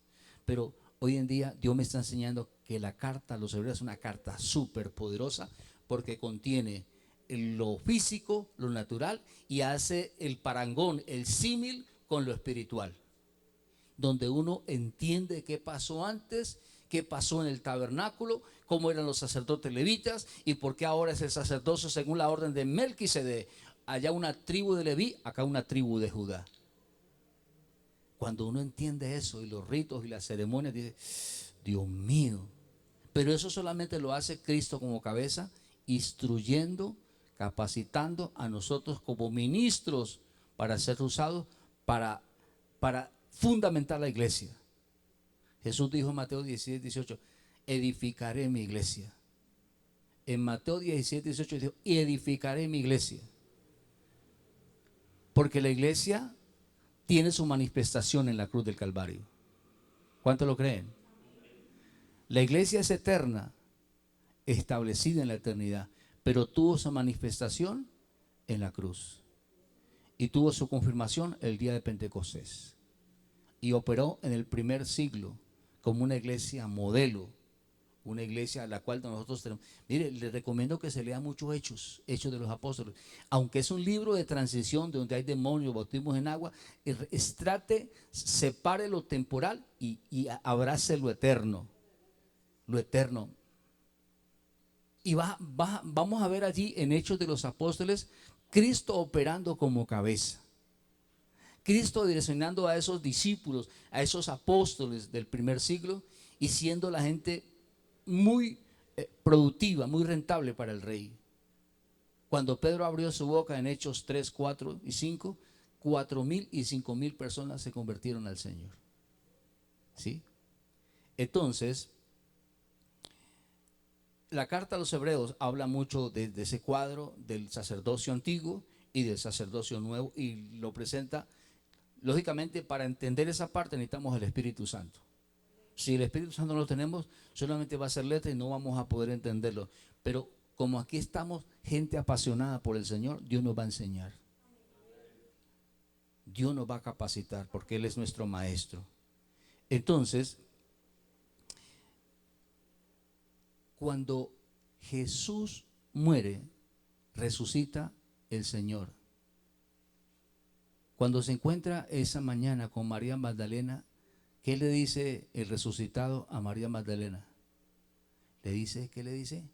pero hoy en día Dios me está enseñando que la carta a los Hebreos es una carta súper poderosa porque contiene lo físico, lo natural y hace el parangón, el símil con lo espiritual, donde uno entiende qué pasó antes, qué pasó en el tabernáculo, cómo eran los sacerdotes levitas y por qué ahora es el sacerdocio según la orden de Melquisedec. Allá una tribu de Leví, acá una tribu de Judá. Cuando uno entiende eso y los ritos y las ceremonias, dice, Dios mío. Pero eso solamente lo hace Cristo como cabeza, instruyendo, capacitando a nosotros como ministros para ser usados para fundamentar la iglesia. Jesús dijo en Mateo 17, 18, edificaré mi iglesia. En Mateo 17, 18 dijo, y edificaré mi iglesia. Porque la iglesia tiene su manifestación en la cruz del Calvario. ¿Cuántos lo creen? La iglesia es eterna, establecida en la eternidad, pero tuvo su manifestación en la cruz. Y tuvo su confirmación el día de Pentecostés. Y operó en el primer siglo como una iglesia modelo, una iglesia a la cual nosotros tenemos. Mire, le recomiendo que se lea muchos Hechos de los Apóstoles. Aunque es un libro de transición donde hay demonios, bautismos en agua, separe lo temporal y abrace lo eterno. Lo eterno. Y vamos a ver allí en Hechos de los Apóstoles, Cristo operando como cabeza. Cristo direccionando a esos discípulos, a esos apóstoles del primer siglo, y siendo la gente muy productiva, muy rentable para el rey. Cuando Pedro abrió su boca en Hechos 3, 4 y 5, 4,000 y 5,000 personas se convirtieron al Señor. ¿Sí? Entonces, la carta a los hebreos habla mucho de ese cuadro del sacerdocio antiguo y del sacerdocio nuevo, y lo presenta. Lógicamente, para entender esa parte necesitamos el Espíritu Santo. Si el Espíritu Santo no lo tenemos, solamente va a ser letra y no vamos a poder entenderlo. Pero como aquí estamos gente apasionada por el Señor, Dios nos va a enseñar. Dios nos va a capacitar porque Él es nuestro maestro. Entonces, cuando Jesús muere, resucita el Señor. Cuando se encuentra esa mañana con María Magdalena, ¿qué le dice el resucitado a María Magdalena? ¿Qué le dice?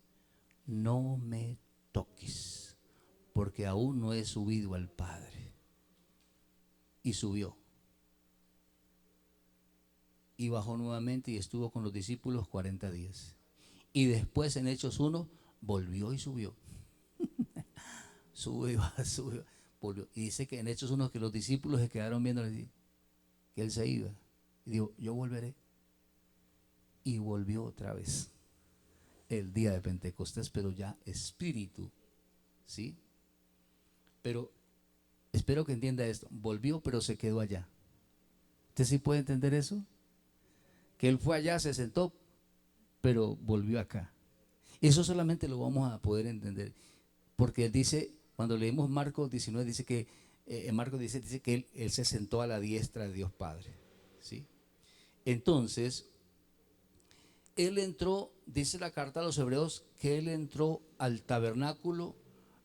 No me toques, porque aún no he subido al Padre. Y subió. Y bajó nuevamente y estuvo con los discípulos 40 días. Y después en Hechos 1 volvió y subió. Subió, subió, volvió. Y dice que en Hechos 1 que los discípulos se quedaron viéndole que él se iba. Y dijo, yo volveré. Y volvió otra vez el día de Pentecostés, pero ya espíritu, ¿sí? Pero espero que entienda esto. Volvió, pero se quedó allá. ¿Usted sí puede entender eso? Que él fue allá, se sentó, pero volvió acá. Eso solamente lo vamos a poder entender, porque él dice, cuando leímos Marcos 19, dice que en Marcos 17 dice que él se sentó a la diestra de Dios Padre, ¿sí? Entonces, él entró, dice la carta a los hebreos, que él entró al tabernáculo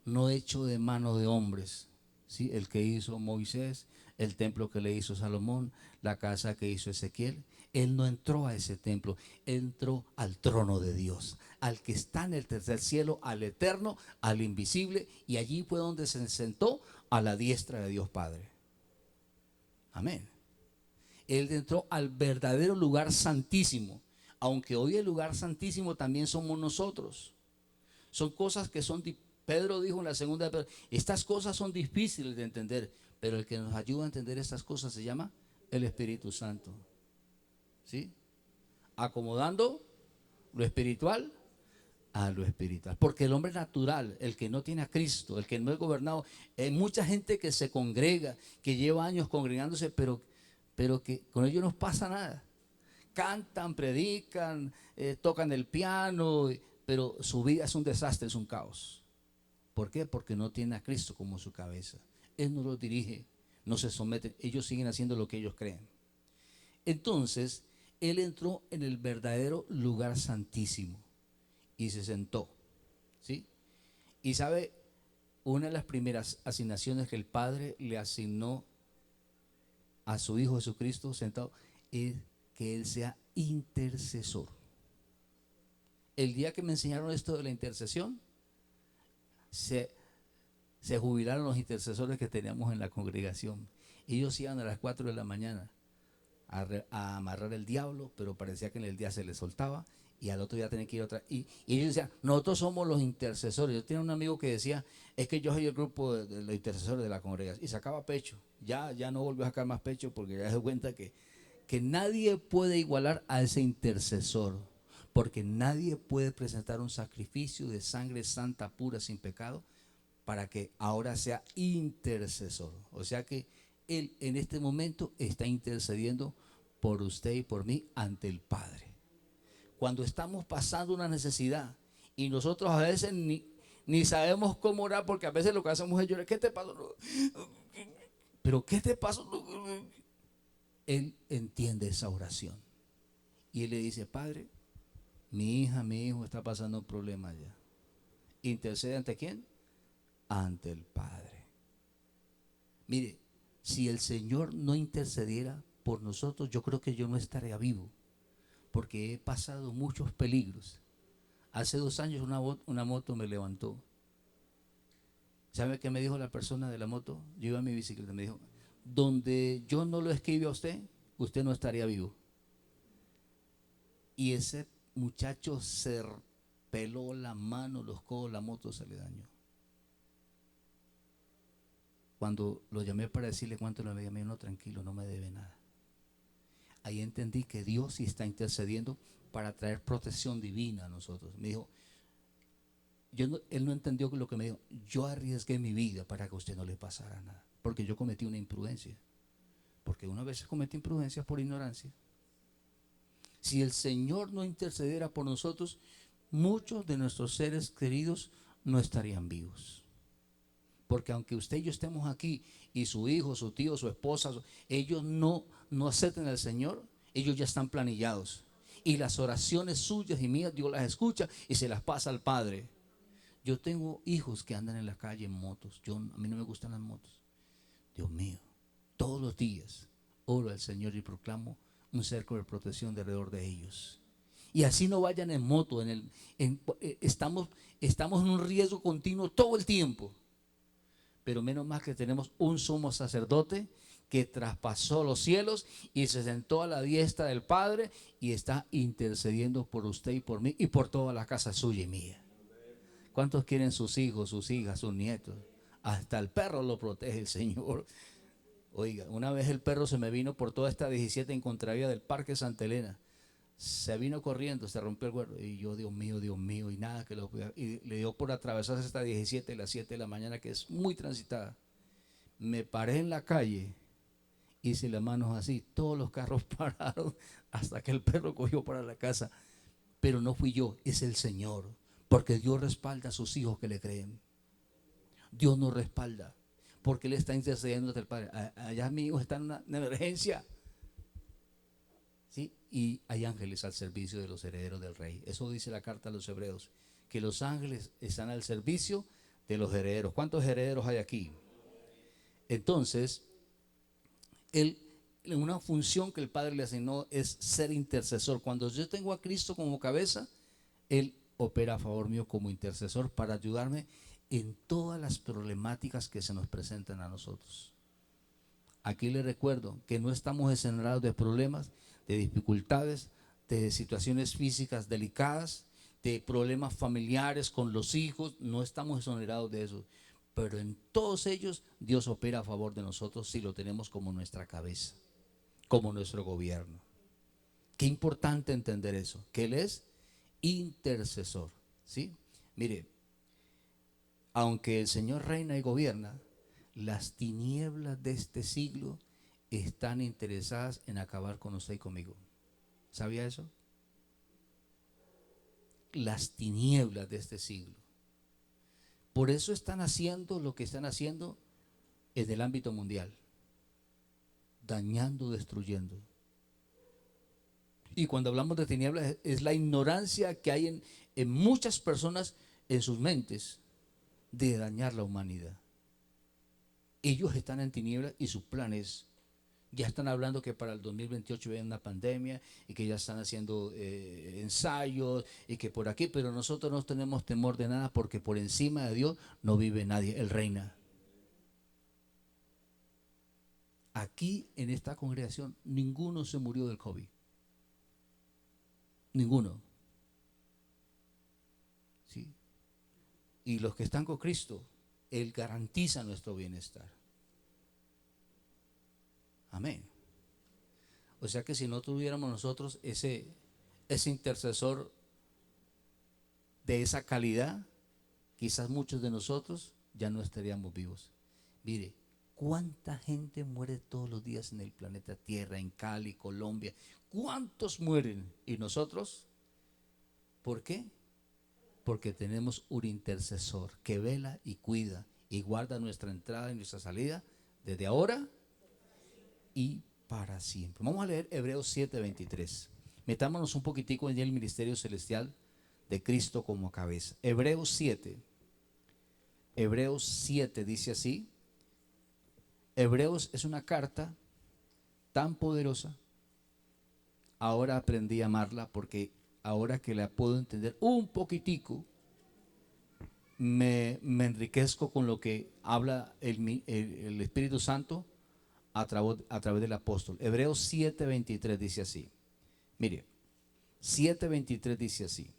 no hecho de mano de hombres, ¿sí? El que hizo Moisés, el templo que le hizo Salomón, la casa que hizo Ezequiel. Él no entró a ese templo, entró al trono de Dios, al que está en el tercer cielo, al eterno, al invisible, y allí fue donde se sentó a la diestra de Dios Padre. Amén. Él entró al verdadero lugar santísimo, aunque hoy el lugar santísimo también somos nosotros. Son cosas que son, Pedro dijo en la segunda de Pedro, estas cosas son difíciles de entender, pero el que nos ayuda a entender estas cosas se llama el Espíritu Santo. ¿Sí? Acomodando lo espiritual a lo espiritual. Porque el hombre natural, el que no tiene a Cristo, el que no es gobernado, hay mucha gente que se congrega, que lleva años congregándose, pero que con ellos no pasa nada. Cantan, predican, tocan el piano, pero su vida es un desastre, es un caos. ¿Por qué? Porque no tiene a Cristo como su cabeza. Él no los dirige, no se someten, ellos siguen haciendo lo que ellos creen. Entonces, él entró en el verdadero lugar santísimo y se sentó, ¿sí? Y sabe, una de las primeras asignaciones que el Padre le asignó a su Hijo Jesucristo sentado es que Él sea intercesor. El día que me enseñaron esto de la intercesión, se jubilaron los intercesores que teníamos en la congregación. Ellos iban a las 4 de la mañana a amarrar el diablo, pero parecía que en el día se les soltaba y al otro día tenía que ir otra. Y ellos decían, nosotros somos los intercesores. Yo tenía un amigo que decía, es que yo soy el grupo de los intercesores de la congregación. Y sacaba pecho. Ya no volvió a sacar más pecho porque ya se dio cuenta que nadie puede igualar a ese intercesor. Porque nadie puede presentar un sacrificio de sangre santa, pura, sin pecado, para que ahora sea intercesor. O sea que Él en este momento está intercediendo por usted y por mí ante el Padre. Cuando estamos pasando una necesidad y nosotros a veces ni sabemos cómo orar, porque a veces lo que hacemos es llorar, ¿qué te pasó? Pero ¿qué te pasó? Él entiende esa oración y Él le dice, Padre, mi hija, mi hijo está pasando un problema ya. ¿Intercede ante quién? Ante el Padre. Mire, si el Señor no intercediera por nosotros, yo creo que yo no estaría vivo, porque he pasado muchos peligros. Hace 2 años una moto me levantó. ¿Sabe qué me dijo la persona de la moto? Yo iba en mi bicicleta, me dijo, donde yo no lo escribí a usted, usted no estaría vivo. Y ese muchacho se peló la mano, los codos, la moto se le dañó. Cuando lo llamé para decirle cuánto le debía, me dijo, no, tranquilo, no me debe nada. Ahí entendí que Dios sí está intercediendo para traer protección divina a nosotros. Me dijo, él no entendió lo que me dijo. Yo arriesgué mi vida para que a usted no le pasara nada, porque yo cometí una imprudencia. Porque una vez cometí imprudencia por ignorancia. Si el Señor no intercediera por nosotros, muchos de nuestros seres queridos no estarían vivos. Porque aunque usted y yo estemos aquí y su hijo, su tío, su esposa, ellos no acepten al Señor, ellos ya están planillados. Y las oraciones suyas y mías Dios las escucha y se las pasa al Padre. Yo tengo hijos que andan en la calle en motos. A mí no me gustan las motos. Dios mío, todos los días oro al Señor y proclamo un cerco de protección de alrededor de ellos. Y así no vayan en moto, estamos en un riesgo continuo todo el tiempo. Pero menos mal que tenemos un sumo sacerdote que traspasó los cielos y se sentó a la diestra del Padre y está intercediendo por usted y por mí y por toda la casa suya y mía. ¿Cuántos quieren sus hijos, sus hijas, sus nietos? Hasta el perro lo protege el Señor. Oiga, una vez el perro se me vino por toda esta 17 en contravía del Parque Santa Elena. Se vino corriendo, se rompió el cuerno. Y yo, Dios mío, y nada que y le dio por atravesarse esta 17 a las 7 de la mañana, que es muy transitada. Me paré en la calle, hice las manos así, todos los carros pararon hasta que el perro cogió para la casa. Pero no fui yo, es el Señor, porque Dios respalda a sus hijos que le creen. Dios nos respalda, porque Él está intercediendo ante el Padre. Allá mi hijo está en una emergencia. ¿Sí? Y hay ángeles al servicio de los herederos del rey. Eso dice la carta a los hebreos, que los ángeles están al servicio de los herederos. ¿Cuántos herederos hay aquí? Entonces, una función que el Padre le asignó es ser intercesor. Cuando yo tengo a Cristo como cabeza, Él opera a favor mío como intercesor para ayudarme en todas las problemáticas que se nos presentan a nosotros. Aquí les recuerdo que no estamos exonerados de problemas, de dificultades, de situaciones físicas delicadas, de problemas familiares con los hijos. No estamos exonerados de eso. Pero en todos ellos Dios opera a favor de nosotros si lo tenemos como nuestra cabeza, como nuestro gobierno. Qué importante entender eso, que Él es intercesor. ¿Sí? Mire, aunque el Señor reina y gobierna, las tinieblas de este siglo están interesadas en acabar con usted y conmigo. ¿Sabía eso? Las tinieblas de este siglo. Por eso están haciendo lo que están haciendo en el ámbito mundial. Dañando, destruyendo. Y cuando hablamos de tinieblas es la ignorancia que hay en muchas personas en sus mentes de dañar la humanidad. Ellos están en tinieblas y sus planes ya están hablando que para el 2028 viene una pandemia y que ya están haciendo ensayos y que por aquí, pero nosotros no tenemos temor de nada porque por encima de Dios no vive nadie, Él reina. Aquí en esta congregación ninguno se murió del COVID. Ninguno. ¿Sí? Y los que están con Cristo, Él garantiza nuestro bienestar. Amén. O sea que si no tuviéramos nosotros ese intercesor de esa calidad, quizás muchos de nosotros ya no estaríamos vivos. Mire, ¿cuánta gente muere todos los días en el planeta Tierra, en Cali, Colombia? ¿Cuántos mueren? ¿Y nosotros? ¿Por qué? Porque tenemos un intercesor que vela y cuida y guarda nuestra entrada y nuestra salida desde ahora y para siempre. Vamos a leer Hebreos 7:23. Metámonos un poquitico en el ministerio celestial de Cristo como cabeza. Hebreos 7 dice así. Hebreos es una carta tan poderosa. Ahora aprendí a amarla porque ahora que la puedo entender un poquitico, me enriquezco con lo que habla el Espíritu Santo a través del apóstol. Hebreos 7:23 dice así. Mire, 7:23 dice así.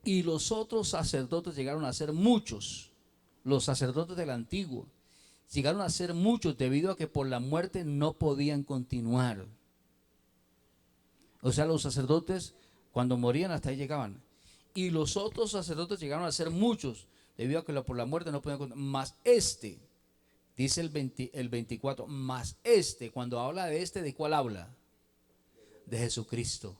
Y los otros sacerdotes llegaron a ser muchos. Los sacerdotes del antiguo llegaron a ser muchos debido a que por la muerte no podían continuar. O sea, los sacerdotes cuando morían hasta ahí llegaban. Y los otros sacerdotes llegaron a ser muchos debido a que por la muerte no podían continuar. Mas este, dice el 24, mas este, cuando habla de este, ¿de cuál habla? De Jesucristo.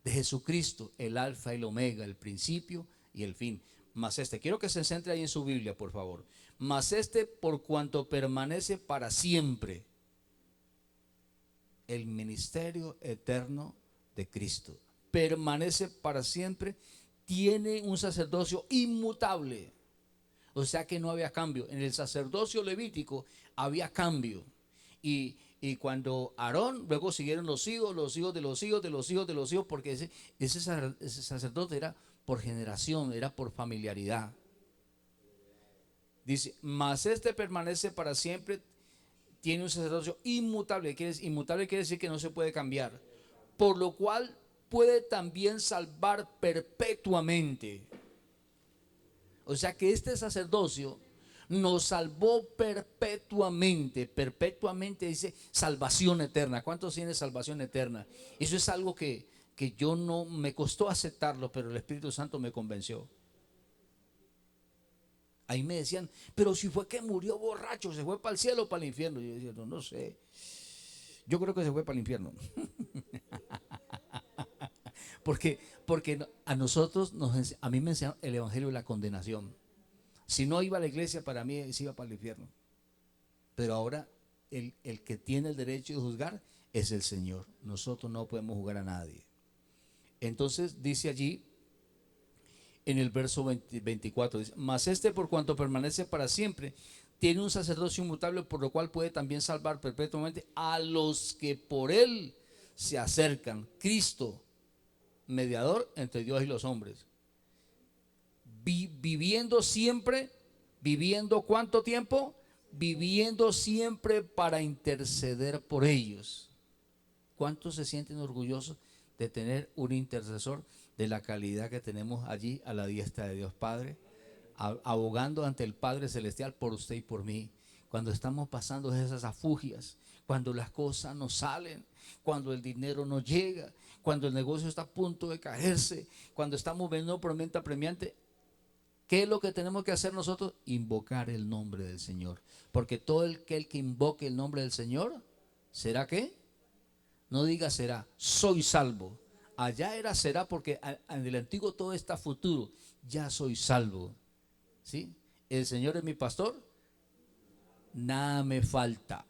De Jesucristo, el alfa y el omega, el principio y el fin. Mas este, quiero que se centre ahí en su Biblia, por favor. Mas este, por cuanto permanece para siempre, el ministerio eterno de Cristo. Permanece para siempre, tiene un sacerdocio inmutable. O sea que no había cambio. En el sacerdocio levítico había cambio. Y cuando Aarón, luego siguieron los hijos de los hijos, de los hijos, de los hijos, porque ese sacerdote era por generación, era por familiaridad. Dice, mas este permanece para siempre, tiene un sacerdocio inmutable. Inmutable quiere decir que no se puede cambiar. Por lo cual puede también salvar perpetuamente. O sea que este sacerdocio nos salvó perpetuamente. Perpetuamente dice salvación eterna. ¿Cuántos tienen salvación eterna? Eso es algo que yo no me costó aceptarlo, pero el Espíritu Santo me convenció. Ahí me decían, pero si fue que murió borracho, se fue para el cielo o para el infierno. Yo decía, no sé. Yo creo que se fue para el infierno. porque a nosotros, a mí me enseñaron el evangelio de la condenación. Si no iba a la iglesia, para mí se iba para el infierno. Pero ahora el que tiene el derecho de juzgar es el Señor. Nosotros no podemos juzgar a nadie. Entonces dice allí en el verso 24, dice, mas este por cuanto permanece para siempre, tiene un sacerdocio inmutable, por lo cual puede también salvar perpetuamente a los que por él se acercan. Cristo, mediador entre Dios y los hombres. Viviendo siempre, viviendo ¿cuánto tiempo? Viviendo siempre para interceder por ellos. ¿Cuántos se sienten orgullosos de tener un intercesor de la calidad que tenemos allí a la diestra de Dios Padre, abogando ante el Padre Celestial por usted y por mí? Cuando estamos pasando esas afugias, cuando las cosas no salen, cuando el dinero no llega, cuando el negocio está a punto de caerse, cuando estamos viendo tormenta apremiante, ¿qué es lo que tenemos que hacer nosotros? Invocar el nombre del Señor. Porque todo el que invoque el nombre del Señor, ¿será qué? No diga será, soy salvo. Allá era será porque en el antiguo todo está futuro. Ya soy salvo. ¿Sí? El Señor es mi pastor, nada me falta.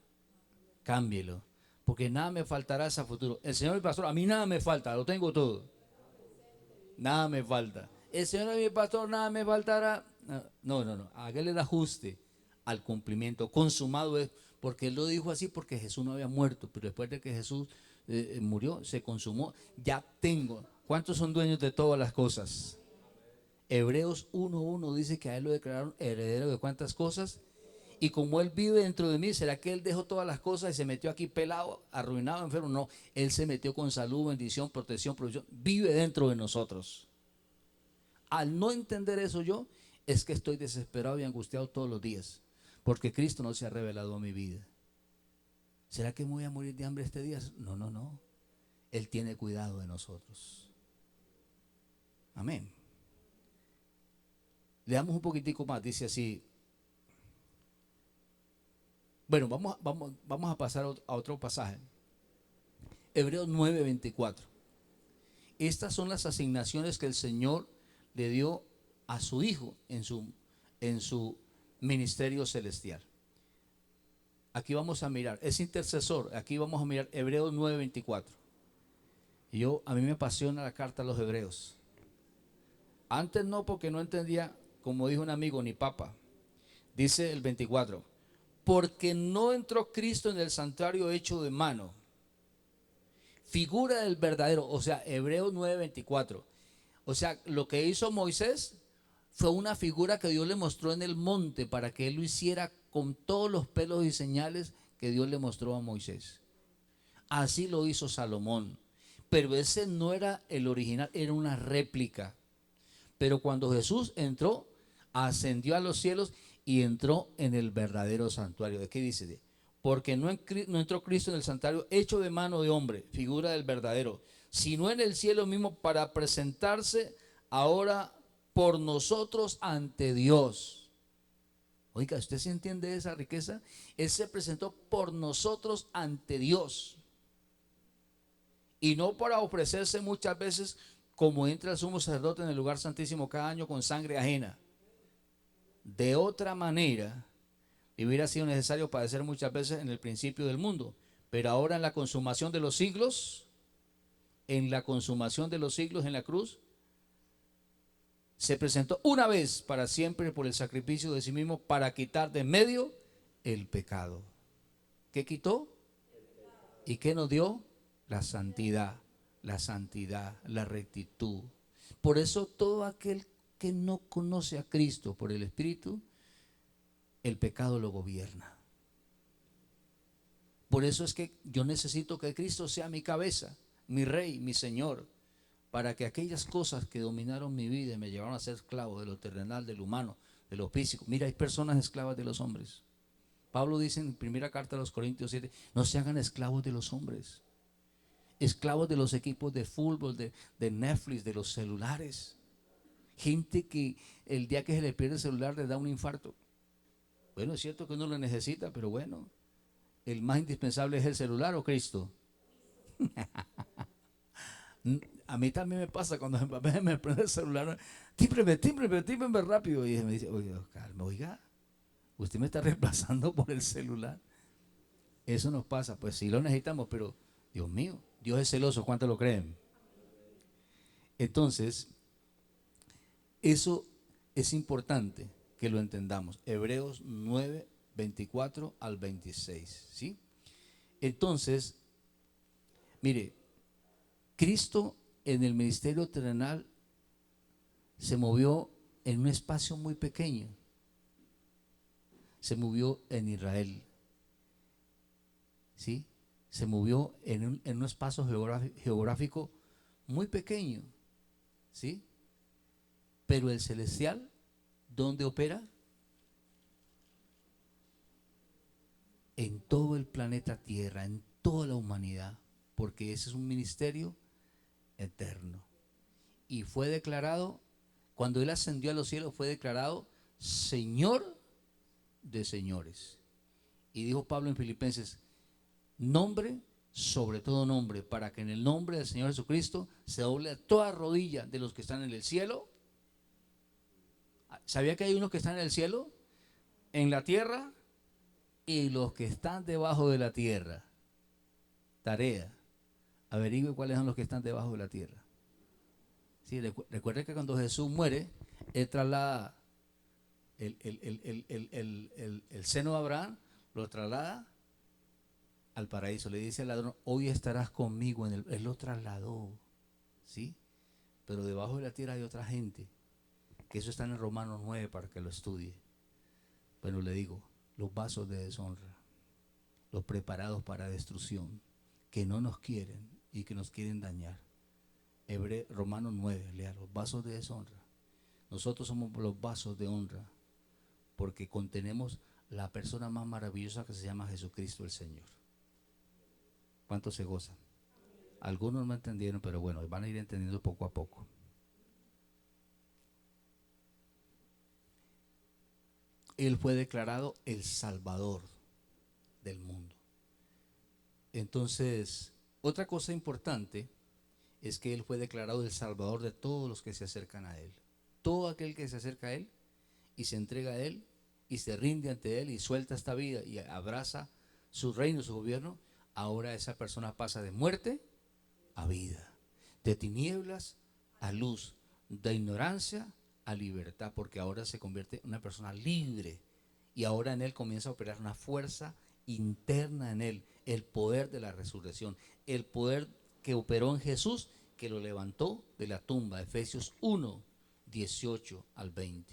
Cámbielo, porque nada me faltará ese futuro. El Señor es mi pastor, a mí nada me falta, lo tengo todo. Nada me falta. El Señor es mi pastor, nada me faltará. No, hágale el ajuste al cumplimiento. Consumado es, porque Él lo dijo así porque Jesús no había muerto, pero después de que Jesús murió, se consumó. Ya tengo. ¿Cuántos son dueños de todas las cosas? Hebreos 1:1 dice que a Él lo declararon heredero de cuántas cosas. Y como Él vive dentro de mí, ¿será que Él dejó todas las cosas y se metió aquí pelado, arruinado, enfermo? No, Él se metió con salud, bendición, protección, provisión. Vive dentro de nosotros. Al no entender eso yo, es que estoy desesperado y angustiado todos los días, porque Cristo no se ha revelado a mi vida. ¿Será que me voy a morir de hambre este día? No. Él tiene cuidado de nosotros. Amén. Leamos un poquitico más, dice así. Bueno, vamos a pasar a otro pasaje. Hebreos 9:24. Estas son las asignaciones que el Señor le dio a su Hijo en su ministerio celestial. Aquí vamos a mirar, es intercesor. Aquí vamos a mirar Hebreos 9:24. Y a mí me apasiona la carta a los Hebreos. Antes no, porque no entendía, como dijo un amigo, ni papa. Dice el 24. Porque no entró Cristo en el santuario hecho de mano, figura del verdadero. O sea, Hebreos 9:24. O sea, lo que hizo Moisés fue una figura que Dios le mostró en el monte para que él lo hiciera con todos los pelos y señales que Dios le mostró a Moisés. Así lo hizo Salomón. Pero ese no era el original, era una réplica. Pero cuando Jesús entró, ascendió a los cielos y entró en el verdadero santuario. ¿De qué dice? Porque no entró Cristo en el santuario hecho de mano de hombre, figura del verdadero, sino en el cielo mismo para presentarse ahora por nosotros ante Dios. Oiga, ¿usted sí entiende esa riqueza? Él se presentó por nosotros ante Dios. Y no para ofrecerse muchas veces como entra el sumo sacerdote en el lugar santísimo cada año con sangre ajena. De otra manera, hubiera sido necesario padecer muchas veces en el principio del mundo. Pero ahora en la consumación de los siglos, en la consumación de los siglos en la cruz, se presentó una vez para siempre por el sacrificio de sí mismo para quitar de en medio el pecado. ¿Qué quitó? ¿Y qué nos dio? La santidad, la rectitud. Por eso todo aquel que no conoce a Cristo por el Espíritu, el pecado lo gobierna. Por eso es que yo necesito que Cristo sea mi cabeza, mi rey, mi Señor, para que aquellas cosas que dominaron mi vida y me llevaron a ser esclavo de lo terrenal, de lo humano, de lo físico. Mira, hay personas esclavas de los hombres. Pablo dice en primera carta a los Corintios 7, no se hagan esclavos de los hombres, esclavos de los equipos de fútbol, de Netflix, de los celulares. Gente que el día que se le pierde el celular le da un infarto. Bueno, es cierto que uno lo necesita, pero bueno, el más indispensable es el celular o Cristo. A mí también me pasa cuando mi papá me prende el celular, tímbreme rápido. Y me dice, oiga, calma, oiga, usted me está reemplazando por el celular. Eso nos pasa, pues sí lo necesitamos, pero Dios mío, Dios es celoso, ¿cuánto lo creen? Entonces, eso es importante que lo entendamos. Hebreos 9, 24 al 26, ¿sí? Entonces, mire, Cristo en el ministerio terrenal se movió en un espacio muy pequeño. Se movió en Israel, ¿sí? Se movió en un espacio geográfico muy pequeño, ¿sí? Pero el celestial, ¿dónde opera? En todo el planeta Tierra, en toda la humanidad, porque ese es un ministerio eterno. Y fue declarado, cuando Él ascendió a los cielos, fue declarado Señor de señores. Y dijo Pablo en Filipenses, nombre sobre todo nombre, para que en el nombre del Señor Jesucristo se doble toda rodilla de los que están en el cielo. ¿Sabía que hay unos que están en el cielo, en la tierra y los que están debajo de la tierra? Tarea, averigüe cuáles son los que están debajo de la tierra. Sí, recuerde que cuando Jesús muere, Él traslada el seno de Abraham, lo traslada al paraíso. Le dice al ladrón, hoy estarás conmigo Él lo trasladó, ¿sí? Pero debajo de la tierra hay otra gente, que eso está en Romanos 9 para que lo estudie. Pero le digo, los vasos de deshonra, los preparados para destrucción, que no nos quieren y que nos quieren dañar. Romanos 9, lea, los vasos de deshonra. Nosotros somos los vasos de honra, porque contenemos la persona más maravillosa que se llama Jesucristo el Señor. ¿Cuántos se gozan? Algunos no entendieron, pero bueno, van a ir entendiendo poco a poco. Él fue declarado el Salvador del mundo. Entonces, otra cosa importante es que Él fue declarado el Salvador de todos los que se acercan a Él. Todo aquel que se acerca a Él y se entrega a Él y se rinde ante Él y suelta esta vida y abraza su reino, su gobierno, ahora esa persona pasa de muerte a vida, de tinieblas a luz, de ignorancia a libertad, porque ahora se convierte en una persona libre y ahora en Él comienza a operar una fuerza interna en Él, el poder de la resurrección, el poder que operó en Jesús, que lo levantó de la tumba. Efesios 1, 18 al 20.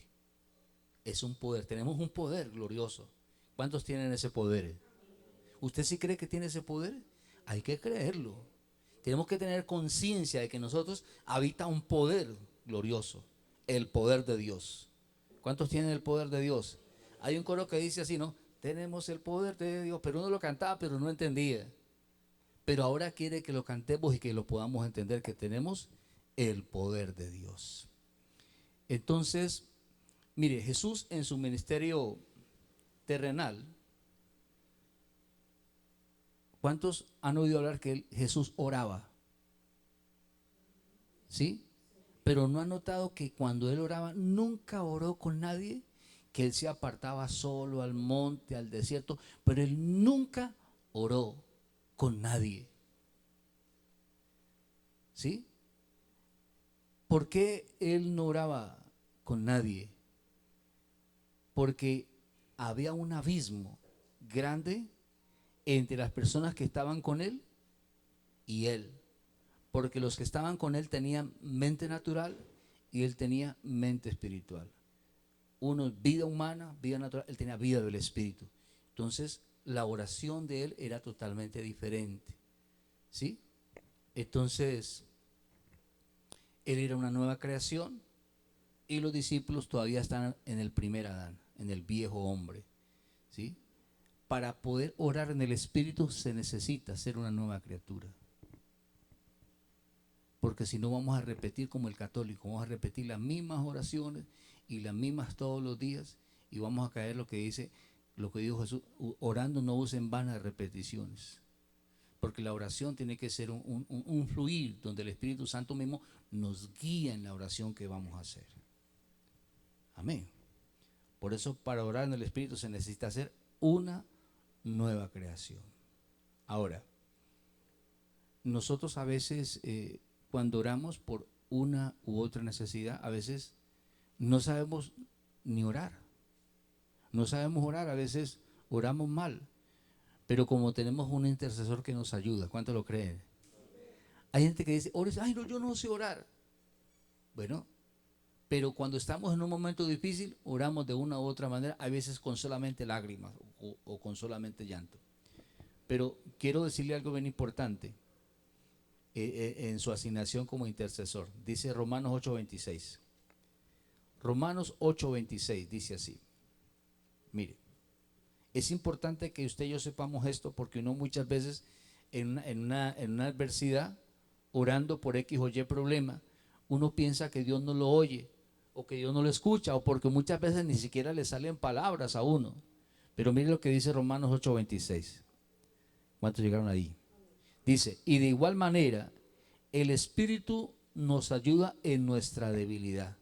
Es un poder, tenemos un poder glorioso ¿Cuántos tienen ese poder? ¿Usted sí cree que tiene ese poder? Hay que creerlo. Tenemos que tener conciencia de que nosotros habita un poder glorioso, el poder de Dios. ¿Cuántos tienen el poder de Dios? Hay un coro que dice así, ¿no? Tenemos el poder de Dios, pero uno lo cantaba, pero no entendía. Pero ahora quiere que lo cantemos y que lo podamos entender, que tenemos el poder de Dios. Entonces, mire, Jesús en su ministerio terrenal, ¿cuántos han oído hablar que Jesús oraba? ¿Sí? Pero no han notado que cuando él oraba nunca oró con nadie, que él se apartaba solo al monte, al desierto, pero él nunca oró con nadie. ¿Sí? ¿Por qué él no oraba con nadie? Porque había un abismo grande entre las personas que estaban con él y él. Porque los que estaban con él tenían mente natural y él tenía mente espiritual. Uno vida humana, vida natural, él tenía vida del espíritu. Entonces la oración de él era totalmente diferente. ¿Sí? Entonces él era una nueva creación y los discípulos todavía están en el primer Adán, en el viejo hombre. ¿Sí? Para poder orar en el espíritu se necesita ser una nueva criatura. Porque si no vamos a repetir como el católico, vamos a repetir las mismas oraciones y las mismas todos los días y vamos a caer lo que dijo Jesús, orando no usen vanas repeticiones. Porque la oración tiene que ser un fluir donde el Espíritu Santo mismo nos guía en la oración que vamos a hacer. Amén. Por eso para orar en el Espíritu se necesita hacer una nueva creación. Ahora, nosotros a veces cuando oramos por una u otra necesidad, a veces no sabemos ni orar. No sabemos orar, a veces oramos mal. Pero como tenemos un intercesor que nos ayuda, ¿cuánto lo creen? Hay gente que dice, ores, ay no, yo no sé orar. Bueno, pero cuando estamos en un momento difícil, oramos de una u otra manera, a veces con solamente lágrimas o con solamente llanto. Pero quiero decirle algo bien importante en su asignación como intercesor. Dice Romanos 8:26. Romanos 8:26 dice así. Mire, es importante que usted y yo sepamos esto porque uno muchas veces en una adversidad, orando por X o Y problema, uno piensa que Dios no lo oye o que Dios no lo escucha o porque muchas veces ni siquiera le salen palabras a uno. Pero mire lo que dice Romanos 8:26. ¿Cuántos llegaron ahí? Dice, y de igual manera, el Espíritu nos ayuda en nuestra debilidad.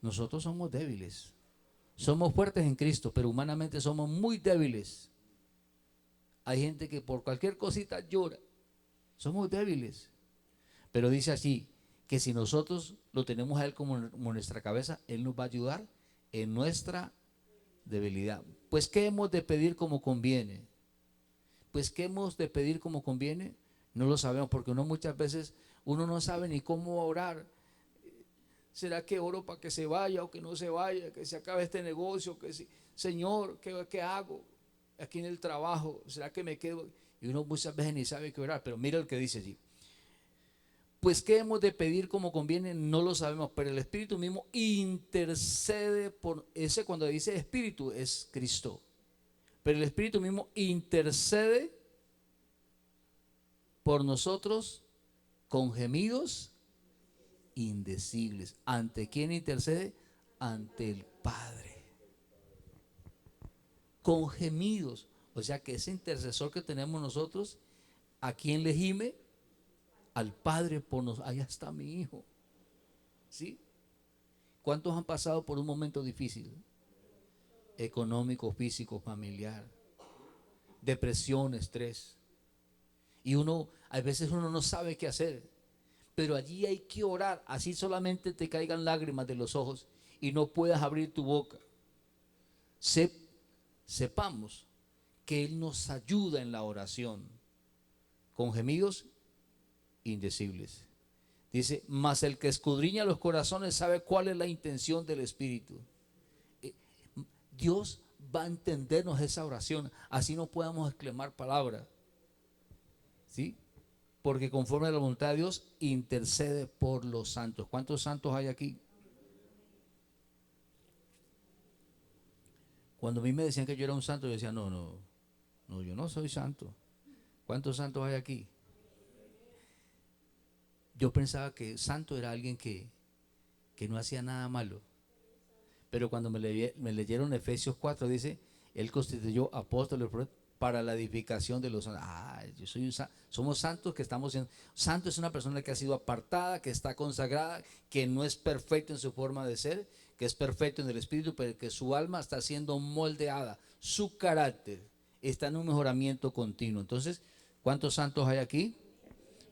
Nosotros somos débiles. Somos fuertes en Cristo, pero humanamente somos muy débiles. Hay gente que por cualquier cosita llora. Somos débiles. Pero dice así, que si nosotros lo tenemos a Él como nuestra cabeza, Él nos va a ayudar en nuestra debilidad. Pues, ¿qué hemos de pedir como conviene? Pues, ¿qué hemos de pedir como conviene? No lo sabemos, porque muchas veces uno no sabe ni cómo orar. ¿Será que oro para que se vaya o que no se vaya, que se acabe este negocio? Señor, ¿qué hago aquí en el trabajo? ¿Será que me quedo? Y uno muchas veces ni sabe qué orar, pero mira lo que dice allí. Pues qué hemos de pedir como conviene, no lo sabemos, pero el Espíritu mismo intercede por ese. Cuando dice Espíritu es Cristo, pero el Espíritu mismo intercede por nosotros con gemidos indecibles. ¿Ante quién intercede? Ante el Padre. Con gemidos. O sea que ese intercesor que tenemos nosotros, ¿a quién le gime? Al Padre por nosotros. Allá está mi hijo. ¿Sí? ¿Cuántos han pasado por un momento difícil? Económico, físico, familiar. Depresión, estrés. Y a veces uno no sabe qué hacer. Pero allí hay que orar, así solamente te caigan lágrimas de los ojos y no puedas abrir tu boca. Sepamos que Él nos ayuda en la oración con gemidos indecibles. Dice, mas el que escudriña los corazones sabe cuál es la intención del Espíritu. Dios va a entendernos esa oración, así no podamos exclamar palabra, ¿sí? Porque conforme a la voluntad de Dios intercede por los santos. ¿Cuántos santos hay aquí? Cuando a mí me decían que yo era un santo, yo decía, no, no, no, yo no soy santo. ¿Cuántos santos hay aquí? Yo pensaba que santo era alguien que no hacía nada malo. Pero cuando me leyeron Efesios 4, dice, Él constituyó apóstoles para la edificación de los santos. Ah, yo soy somos santos que estamos siendo. Santo es una persona que ha sido apartada, que está consagrada, que no es perfecto en su forma de ser, que es perfecto en el espíritu, pero que su alma está siendo moldeada, su carácter está en un mejoramiento continuo. Entonces, ¿cuántos santos hay aquí?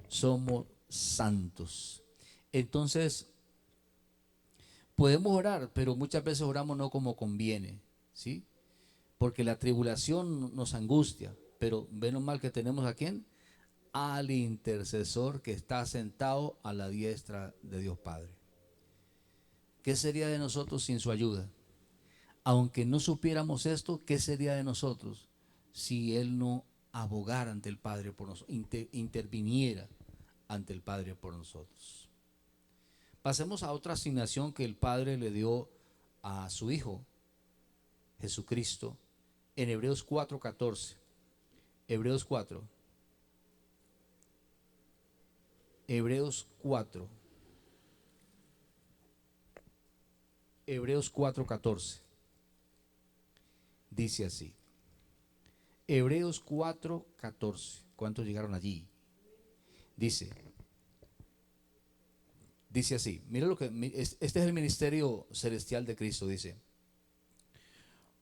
Somos santos. Entonces, podemos orar, pero muchas veces oramos no como conviene, ¿sí? Porque la tribulación nos angustia, pero menos mal que tenemos a quién, al intercesor que está sentado a la diestra de Dios Padre. ¿Qué sería de nosotros sin su ayuda? Aunque no supiéramos esto, ¿qué sería de nosotros si Él no abogara ante el Padre por nosotros, interviniera ante el Padre por nosotros? Pasemos a otra asignación que el Padre le dio a su Hijo, Jesucristo, en Hebreos 4:14. Hebreos 4. Hebreos 4. Hebreos 4:14. Dice así. Hebreos 4:14. ¿Cuántos llegaron allí? Dice así. Mira lo que este es el ministerio celestial de Cristo, dice.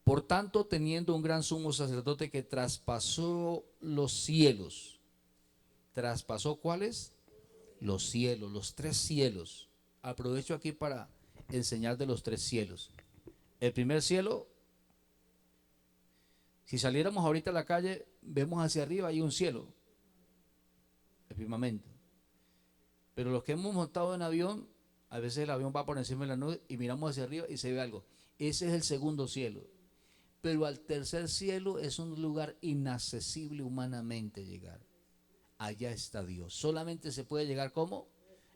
Por tanto, teniendo un gran sumo sacerdote que traspasó los cielos. ¿Traspasó cuáles? Los cielos, los tres cielos. Aprovecho aquí para enseñar de los tres cielos. El primer cielo, si saliéramos ahorita a la calle, vemos hacia arriba, hay un cielo, el firmamento. Pero los que hemos montado en avión, a veces el avión va por encima de la nube y miramos hacia arriba y se ve algo. Ese es el segundo cielo. Pero al tercer cielo es un lugar inaccesible humanamente llegar. Allá está Dios. Solamente se puede llegar ¿cómo?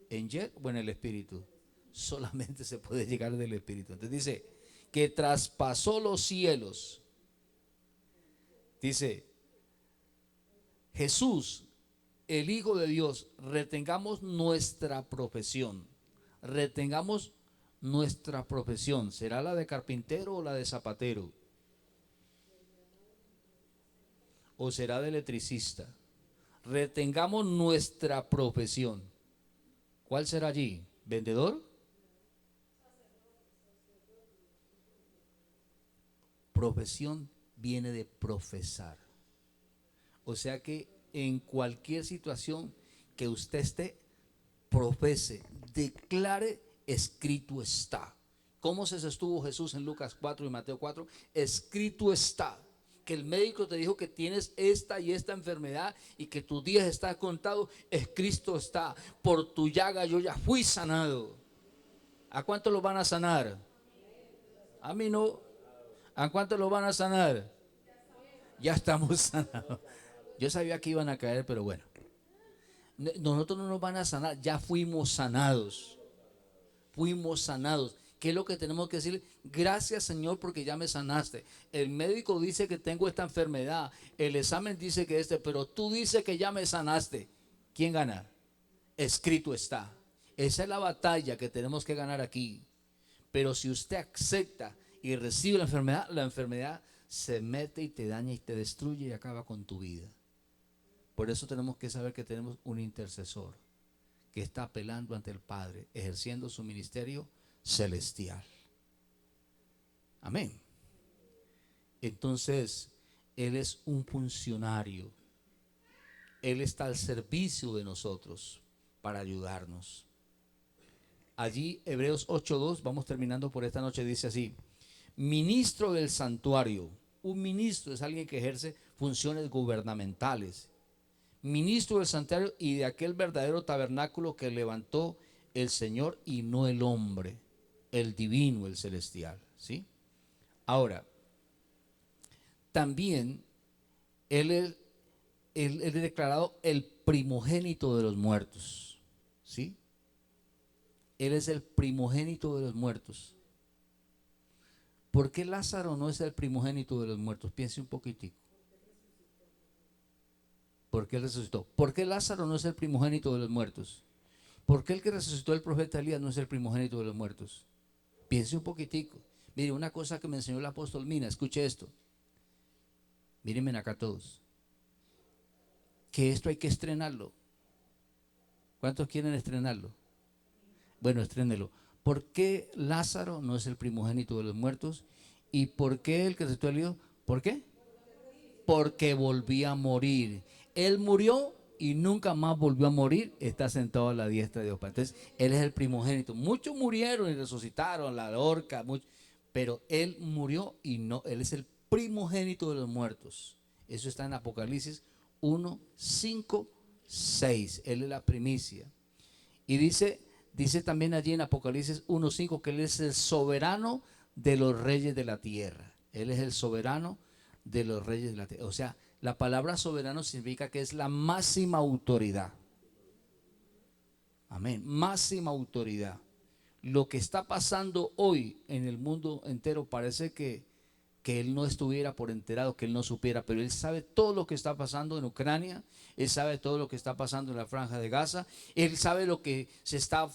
En jet o en el espíritu. Solamente se puede llegar del espíritu. Entonces dice que traspasó los cielos. Dice Jesús, el Hijo de Dios, retengamos nuestra profesión. Retengamos nuestra profesión. ¿Será la de carpintero o la de zapatero? ¿O será de electricista? Retengamos nuestra profesión. ¿Cuál será allí? ¿Vendedor? Profesión viene de profesar. O sea que en cualquier situación que usted esté, profese, declare, escrito está. ¿Cómo se sostuvo Jesús en Lucas 4 y Mateo 4? Escrito está. Que el médico te dijo que tienes esta y esta enfermedad y que tus días están contados, escrito está. Por tu llaga yo ya fui sanado. ¿A cuánto lo van a sanar? A mí no. ¿A cuánto lo van a sanar? Ya estamos sanados. Yo sabía que iban a caer, pero bueno. Nosotros no nos van a sanar, ya fuimos sanados. Fuimos sanados. ¿Qué es lo que tenemos que decir? Gracias, Señor, porque ya me sanaste. El médico dice que tengo esta enfermedad. El examen dice que pero tú dices que ya me sanaste. ¿Quién gana? Escrito está. Esa es la batalla que tenemos que ganar aquí. Pero si usted acepta y recibe la enfermedad se mete y te daña y te destruye y acaba con tu vida. Por eso tenemos que saber que tenemos un intercesor que está apelando ante el Padre, ejerciendo su ministerio celestial. Amén. Entonces, Él es un funcionario. Él está al servicio de nosotros para ayudarnos. Allí, Hebreos 8:2, vamos terminando por esta noche, dice así: ministro del santuario. Un ministro es alguien que ejerce funciones gubernamentales. Ministro del santuario y de aquel verdadero tabernáculo que levantó el Señor y no el hombre, el divino, el celestial, ¿sí? Ahora, también Él es declarado el primogénito de los muertos. ¿Sí? Él es el primogénito de los muertos. ¿Por qué Lázaro no es el primogénito de los muertos? Piense un poquitico. ¿Por qué él resucitó? ¿Por qué Lázaro no es el primogénito de los muertos? ¿Por qué el que resucitó el profeta Elías no es el primogénito de los muertos? Piense un poquitico. Mire, una cosa que me enseñó el apóstol Mina, escuche esto. Mírenme acá todos. Que esto hay que estrenarlo. ¿Cuántos quieren estrenarlo? Bueno, estrénelo. ¿Por qué Lázaro no es el primogénito de los muertos? ¿Y por qué el que resucitó Elías? ¿Por qué? Porque volvía a morir. Él murió y nunca más volvió a morir. Está sentado a la diestra de Dios. Entonces, Él es el primogénito. Muchos murieron y resucitaron, la horca, pero Él murió y no, Él es el primogénito de los muertos. Eso está en Apocalipsis 1, 5, 6. Él es la primicia. Y dice también allí en Apocalipsis 1, 5 que Él es el soberano de los reyes de la tierra. Él es el soberano de los reyes de la tierra. O sea, la palabra soberano significa que es la máxima autoridad. Amén. Máxima autoridad. Lo que está pasando hoy en el mundo entero parece que Él no estuviera por enterado, que Él no supiera, pero Él sabe todo lo que está pasando en Ucrania, Él sabe todo lo que está pasando en la Franja de Gaza, Él sabe lo que se está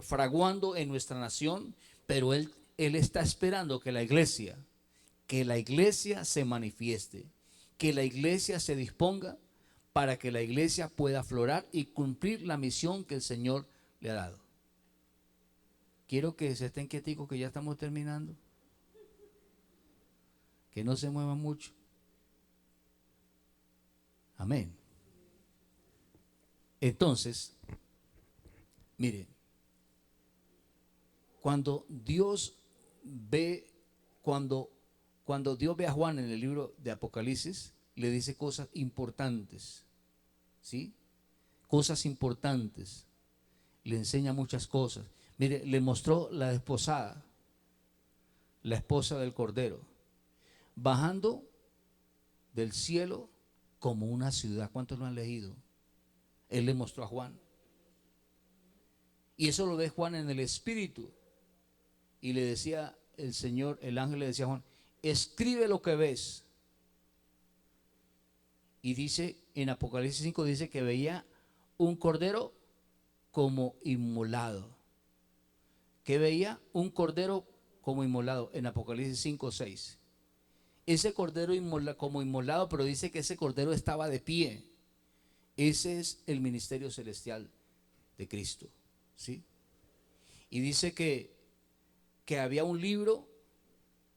fraguando en nuestra nación, pero Él está esperando que la iglesia se manifieste, que la iglesia se disponga para que la iglesia pueda aflorar y cumplir la misión que el Señor le ha dado. Quiero que se estén quieticos, que ya estamos terminando. Que no se muevan mucho. Amén. Entonces, mire, cuando Dios ve a Juan en el libro de Apocalipsis, le dice cosas importantes, ¿sí? Cosas importantes. Le enseña muchas cosas. Mire, le mostró la desposada, la esposa del Cordero, bajando del cielo como una ciudad. ¿Cuántos lo han leído? Él le mostró a Juan. Y eso lo ve Juan en el Espíritu. Y le decía el Señor, el ángel le decía a Juan, escribe lo que ves. Y dice, en Apocalipsis 5 dice que veía un cordero como inmolado. Que veía un cordero como inmolado en Apocalipsis 5, 6. Ese cordero como inmolado, pero dice que ese cordero estaba de pie. Ese es el ministerio celestial de Cristo, ¿sí? Y dice que había un libro,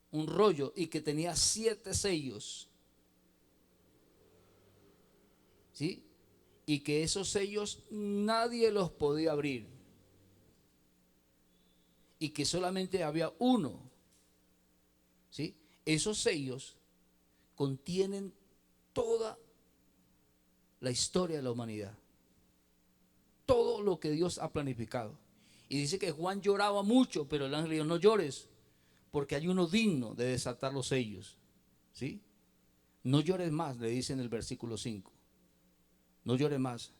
un rollo, y que tenía 7 sellos, ¿sí? Y que esos sellos nadie los podía abrir. Y que solamente había uno, ¿sí? Esos sellos contienen toda la historia de la humanidad, todo lo que Dios ha planificado. Y dice que Juan lloraba mucho, pero el ángel le dijo, no llores, porque hay uno digno de desatar los sellos, ¿sí? No llores más, le dice en el versículo 5. No llores más,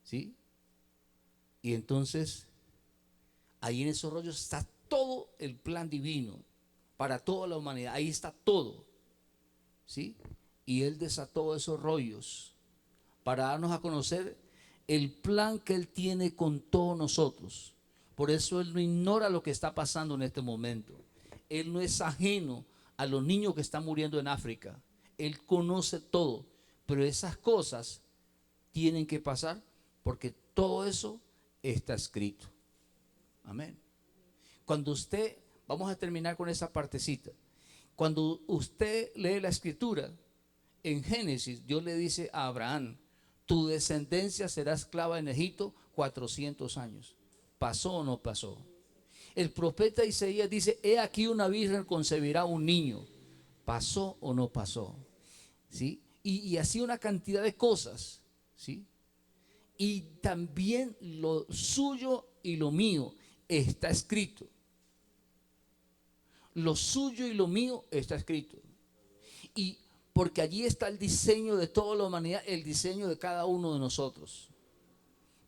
¿sí? Y entonces, ahí en esos rollos está todo el plan divino para toda la humanidad. Ahí está todo, ¿sí? Y Él desató esos rollos para darnos a conocer el plan que Él tiene con todos nosotros. Por eso Él no ignora lo que está pasando en este momento. Él no es ajeno a los niños que están muriendo en África. Él conoce todo, pero esas cosas tienen que pasar porque todo eso está escrito. Amén. Cuando usted, vamos a terminar con esa partecita. Cuando usted lee la escritura, en Génesis, Dios le dice a Abraham, tu descendencia será esclava en Egipto 400 años. ¿Pasó o no pasó? El profeta Isaías dice, he aquí una virgen concebirá un niño. ¿Pasó o no pasó? ¿Sí? Y así una cantidad de cosas, ¿sí? Y también lo suyo y lo mío está escrito. lo suyo y lo mío está escrito. Y porque allí está el diseño de toda la humanidad, el diseño de cada uno de nosotros.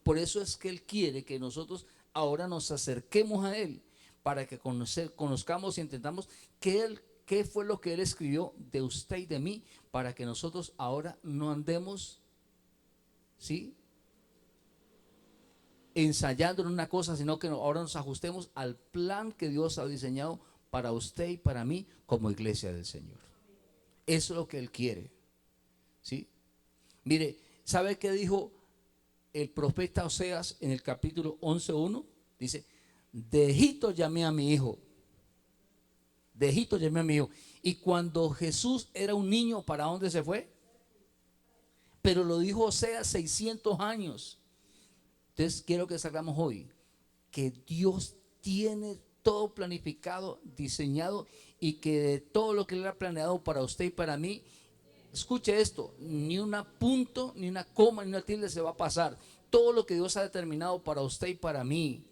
Por eso es que Él quiere que nosotros ahora nos acerquemos a Él, para que conozcamos y entendamos qué fue lo que Él escribió de usted y de mí, para que nosotros ahora no andemos, ¿sí?, ensayando en una cosa, sino que ahora nos ajustemos al plan que Dios ha diseñado para usted y para mí como iglesia del Señor. Eso es lo que Él quiere, ¿sí? Mire, ¿sabe qué dijo el profeta Oseas en el capítulo 11:1? Dice: de Egipto llamé a mi hijo. De Egipto llamé a mi hijo. Y cuando Jesús era un niño, ¿para dónde se fue? Pero lo dijo Oseas 600 años. Entonces quiero que salgamos hoy que Dios tiene todo planificado, diseñado, y que de todo lo que Él ha planeado para usted y para mí, escuche esto, ni un punto, ni una coma, ni una tilde se va a pasar. Todo lo que Dios ha determinado para usted y para mí,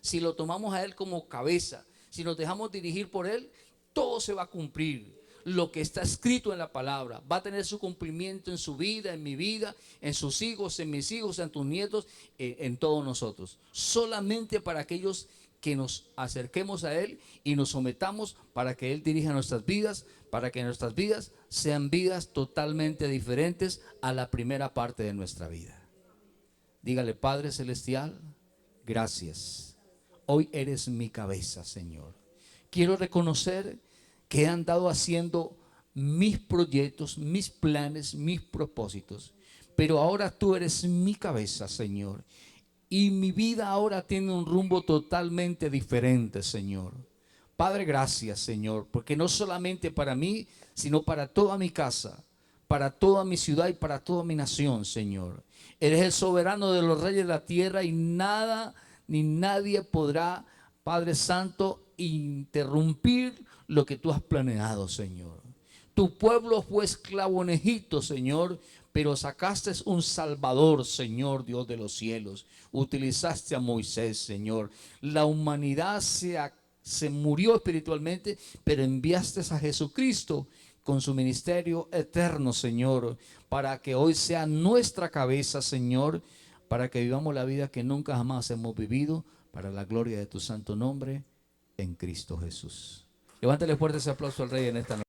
si lo tomamos a Él como cabeza, si nos dejamos dirigir por Él, todo se va a cumplir. Lo que está escrito en la palabra va a tener su cumplimiento en su vida, en mi vida, en sus hijos, en mis hijos, en tus nietos, en todos nosotros. Solamente para aquellos que nos acerquemos a Él y nos sometamos, para que Él dirija nuestras vidas, para que nuestras vidas sean vidas totalmente diferentes a la primera parte de nuestra vida. Dígale: Padre Celestial, gracias. Hoy eres mi cabeza, Señor. Quiero reconocer que he andado haciendo mis proyectos, mis planes, mis propósitos, pero ahora tú eres mi cabeza, Señor, y mi vida ahora tiene un rumbo totalmente diferente, Señor. Padre, gracias, Señor, porque no solamente para mí, sino para toda mi casa, para toda mi ciudad y para toda mi nación, Señor. Eres el soberano de los reyes de la tierra, y nada ni nadie podrá, Padre Santo, interrumpir lo que tú has planeado, Señor. Tu pueblo fue esclavo en Egipto, Señor, pero sacaste un Salvador, Señor, Dios de los cielos. Utilizaste a Moisés, Señor. La humanidad se murió espiritualmente, pero enviaste a Jesucristo con su ministerio eterno, Señor, para que hoy sea nuestra cabeza, Señor, para que vivamos la vida que nunca jamás hemos vivido, para la gloria de tu santo nombre, en Cristo Jesús. Levántale fuerte ese aplauso al Rey en esta noche.